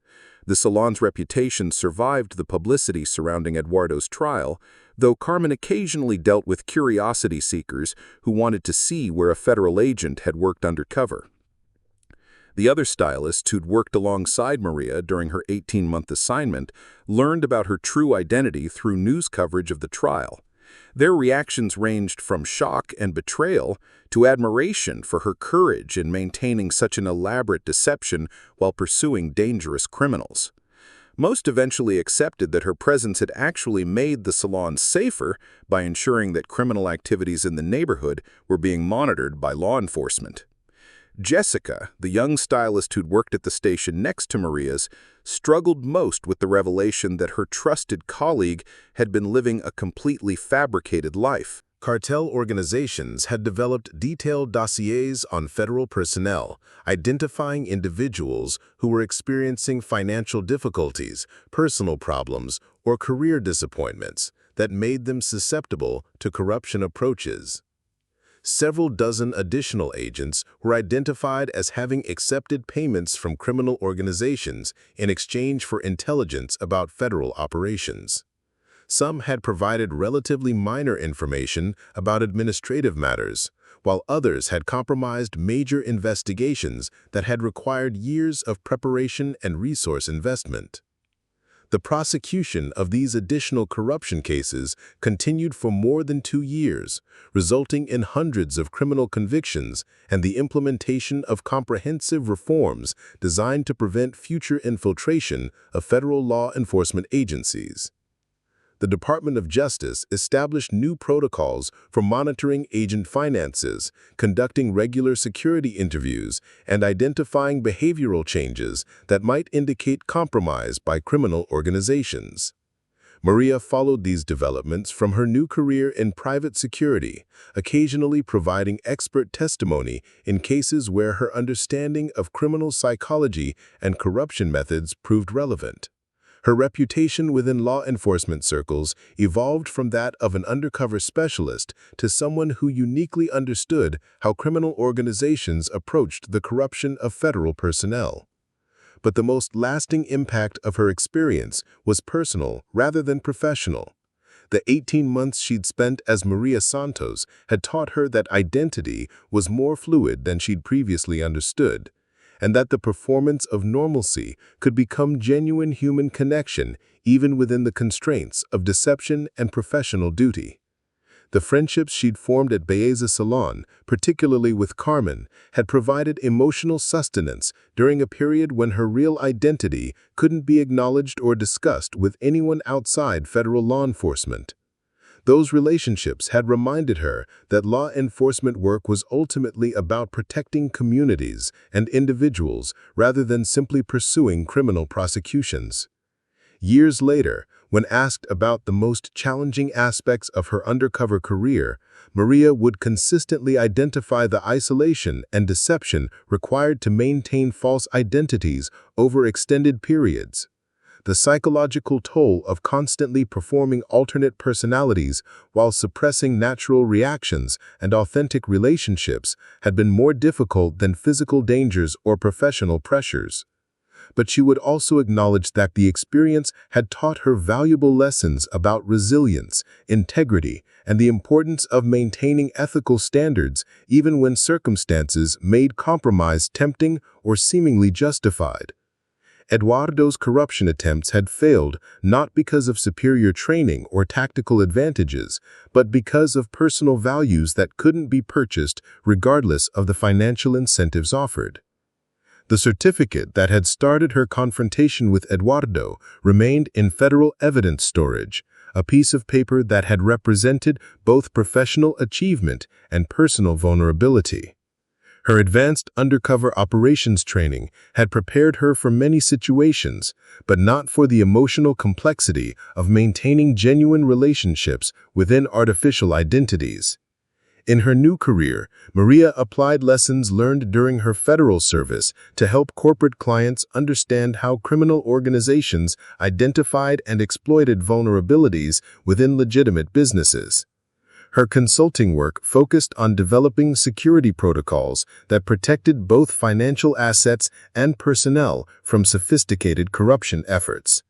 D: The salon's reputation survived the publicity surrounding Eduardo's trial, though Carmen occasionally dealt with curiosity seekers who wanted to see where a federal agent had worked undercover. The other stylists who'd worked alongside Maria during her 18-month assignment learned about her true identity through news coverage of the trial. Their reactions ranged from shock and betrayal to admiration for her courage in maintaining such an elaborate deception while pursuing dangerous criminals. Most eventually accepted that her presence had actually made the salon safer by ensuring that criminal activities in the neighborhood were being monitored by law enforcement. Jessica, the young stylist who'd worked at the station next to Maria's, struggled most with the revelation that her trusted colleague had been living a completely fabricated life.
C: Cartel organizations had developed detailed dossiers on federal personnel, identifying individuals who were experiencing financial difficulties, personal problems, or career disappointments that made them susceptible to corruption approaches. Several dozen additional agents were identified as having accepted payments from criminal organizations in exchange for intelligence about federal operations. Some had provided relatively minor information about administrative matters, while others had compromised major investigations that had required years of preparation and resource investment. The prosecution of these additional corruption cases continued for more than 2 years, resulting in hundreds of criminal convictions and the implementation of comprehensive reforms designed to prevent future infiltration of federal law enforcement agencies. The Department of Justice established new protocols for monitoring agent finances, conducting regular security interviews, and identifying behavioral changes that might indicate compromise by criminal organizations. Maria followed these developments from her new career in private security, occasionally providing expert testimony in cases where her understanding of criminal psychology and corruption methods proved relevant. Her reputation within law enforcement circles evolved from that of an undercover specialist to someone who uniquely understood how criminal organizations approached the corruption of federal personnel.
A: But the most lasting impact of her experience was personal rather than professional. The 18 months she'd spent as Maria Santos had taught her that identity was more fluid than she'd previously understood, and that the performance of normalcy could become genuine human connection even within the constraints of deception and professional duty. The friendships she'd formed at Belleza Salon, particularly with Carmen, had provided emotional sustenance during a period when her real identity couldn't be acknowledged or discussed with anyone outside federal law enforcement. Those relationships had reminded her that law enforcement work was ultimately about protecting communities and individuals rather than simply pursuing criminal prosecutions. Years later, when asked about the most challenging aspects of her undercover career, Maria would consistently identify the isolation and deception required to maintain false identities over extended periods. The psychological toll of constantly performing alternate personalities while suppressing natural reactions and authentic relationships had been more difficult than physical dangers or professional pressures. But she would also acknowledge that the experience had taught her valuable lessons about resilience, integrity, and the importance of maintaining ethical standards even when circumstances made compromise tempting or seemingly justified. Eduardo's corruption attempts had failed not because of superior training or tactical advantages, but because of personal values that couldn't be purchased regardless of the financial incentives offered. The certificate that had started her confrontation with Eduardo remained in federal evidence storage, a piece of paper that had represented both professional achievement and personal vulnerability. Her advanced undercover operations training had prepared her for many situations, but not for the emotional complexity of maintaining genuine relationships within artificial identities. In her new career, Maria applied lessons learned during her federal service to help corporate clients understand how criminal organizations identified and exploited vulnerabilities within legitimate businesses. Her consulting work focused on developing security protocols that protected both financial assets and personnel from sophisticated corruption efforts.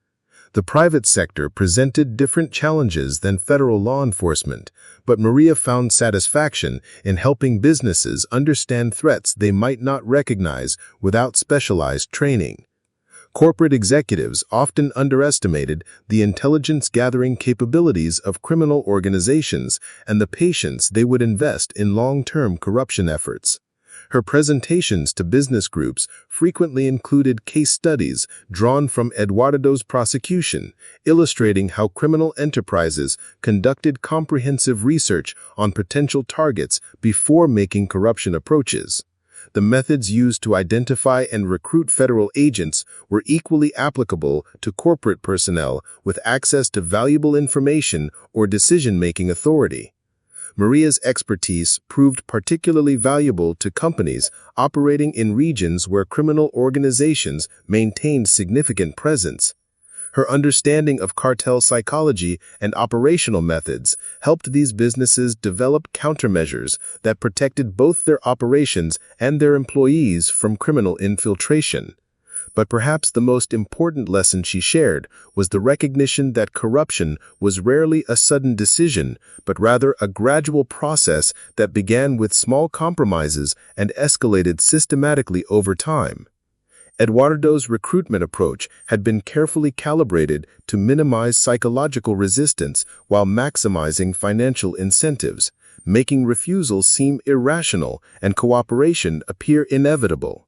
A: The private sector presented different challenges than federal law enforcement, but Maria found satisfaction in helping businesses understand threats they might not recognize without specialized training. Corporate executives often underestimated the intelligence-gathering capabilities of criminal organizations and the patience they would invest in long-term corruption efforts. Her presentations to business groups frequently included case studies drawn from Eduardo's prosecution, illustrating how criminal enterprises conducted comprehensive research on potential targets before making corruption approaches. The methods used to identify and recruit federal agents were equally applicable to corporate personnel with access to valuable information or decision-making authority. Maria's expertise proved particularly valuable to companies operating in regions where criminal organizations maintained significant presence. Her understanding of cartel psychology and operational methods helped these businesses develop countermeasures that protected both their operations and their employees from criminal infiltration. But perhaps the most important lesson she shared was the recognition that corruption was rarely a sudden decision, but rather a gradual process that began with small compromises and escalated systematically over time. Eduardo's recruitment approach had been carefully calibrated to minimize psychological resistance while maximizing financial incentives, making refusals seem irrational and cooperation appear inevitable.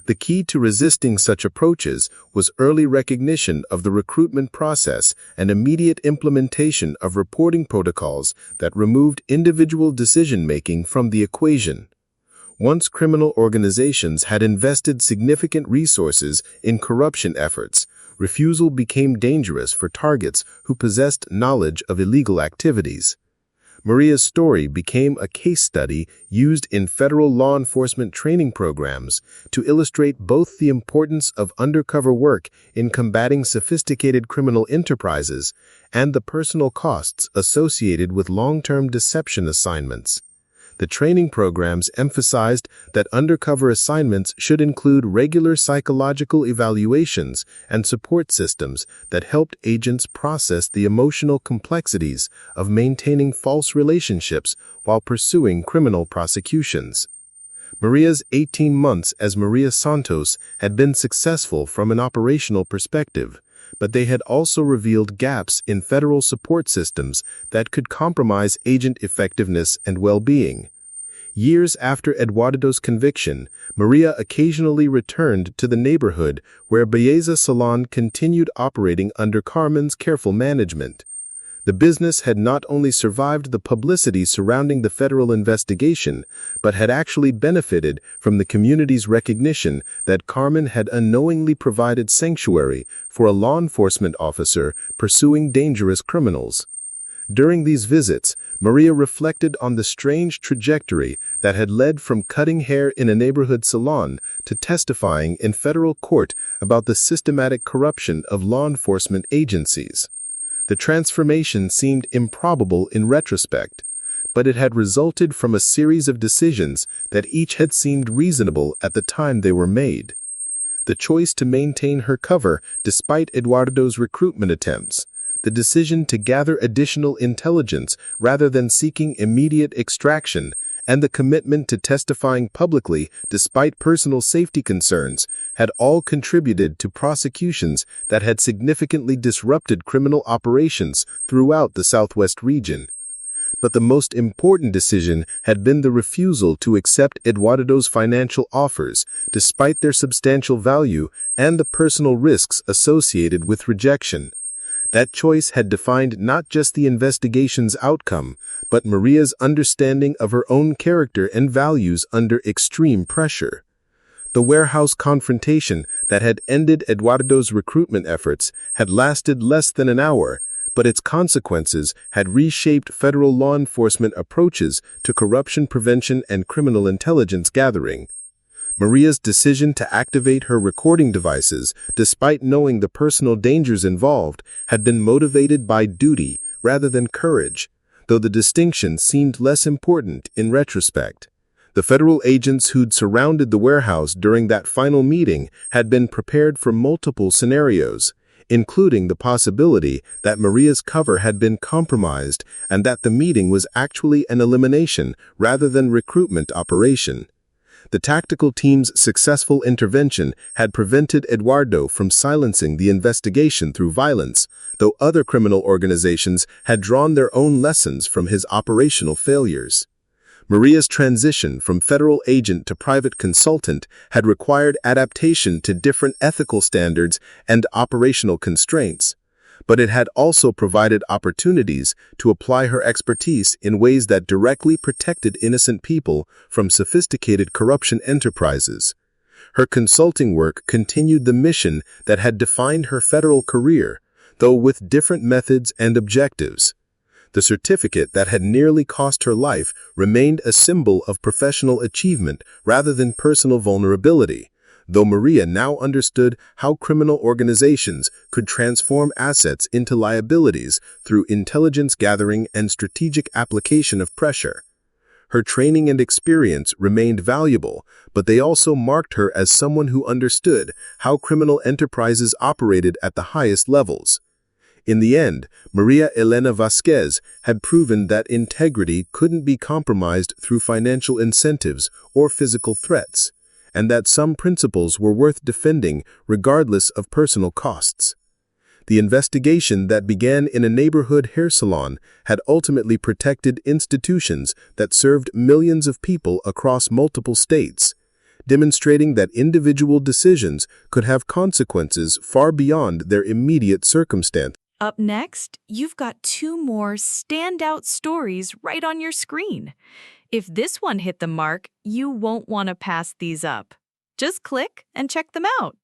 A: The key to resisting such approaches was early recognition of the recruitment process and immediate implementation of reporting protocols that removed individual decision-making from the equation. Once criminal organizations had invested significant resources in corruption efforts, refusal became dangerous for targets who possessed knowledge of illegal activities. Maria's story became a case study used in federal law enforcement training programs to illustrate both the importance of undercover work in combating sophisticated criminal enterprises and the personal costs associated with long-term deception assignments. The training programs emphasized that undercover assignments should include regular psychological evaluations and support systems that helped agents process the emotional complexities of maintaining false relationships while pursuing criminal prosecutions. Maria's 18 months as Maria Santos had been successful from an operational perspective, but they had also revealed gaps in federal support systems that could compromise agent effectiveness and well-being. Years after Eduardo's conviction, Maria occasionally returned to the neighborhood where Belleza Salon continued operating under Carmen's careful management. The business had not only survived the publicity surrounding the federal investigation, but had actually benefited from the community's recognition that Carmen had unknowingly provided sanctuary for a law enforcement officer pursuing dangerous criminals. During these visits, Maria reflected on the strange trajectory that had led from cutting hair in a neighborhood salon to testifying in federal court about the systematic corruption of law enforcement agencies. The transformation seemed improbable in retrospect, but it had resulted from a series of decisions that each had seemed reasonable at the time they were made. The choice to maintain her cover despite Eduardo's recruitment attempts, the decision to gather additional intelligence rather than seeking immediate extraction, and the commitment to testifying publicly despite personal safety concerns had all contributed to prosecutions that had significantly disrupted criminal operations throughout the Southwest region. But the most important decision had been the refusal to accept Eduardo's financial offers, despite their substantial value and the personal risks associated with rejection. That choice had defined not just the investigation's outcome, but Maria's understanding of her own character and values under extreme pressure. The warehouse confrontation that had ended Eduardo's recruitment efforts had lasted less than an hour, but its consequences had reshaped federal law enforcement approaches to corruption prevention and criminal intelligence gathering. Maria's decision to activate her recording devices, despite knowing the personal dangers involved, had been motivated by duty rather than courage, though the distinction seemed less important in retrospect. The federal agents who'd surrounded the warehouse during that final meeting had been prepared for multiple scenarios, including the possibility that Maria's cover had been compromised and that the meeting was actually an elimination rather than recruitment operation. The tactical team's successful intervention had prevented Eduardo from silencing the investigation through violence, though other criminal organizations had drawn their own lessons from his operational failures. Maria's transition from federal agent to private consultant had required adaptation to different ethical standards and operational constraints, but it had also provided opportunities to apply her expertise in ways that directly protected innocent people from sophisticated corruption enterprises. Her consulting work continued the mission that had defined her federal career, though with different methods and objectives. The certificate that had nearly cost her life remained a symbol of professional achievement rather than personal vulnerability, though Maria now understood how criminal organizations could transform assets into liabilities through intelligence gathering and strategic application of pressure. Her training and experience remained valuable, but they also marked her as someone who understood how criminal enterprises operated at the highest levels. In the end, Maria Elena Vasquez had proven that integrity couldn't be compromised through financial incentives or physical threats, and that some principles were worth defending regardless of personal costs. The investigation that began in a neighborhood hair salon had ultimately protected institutions that served millions of people across multiple states, demonstrating that individual decisions could have consequences far beyond their immediate circumstance.
E: Up next, you've got 2 more standout stories right on your screen. If this one hit the mark, you won't want to pass these up. Just click and check them out.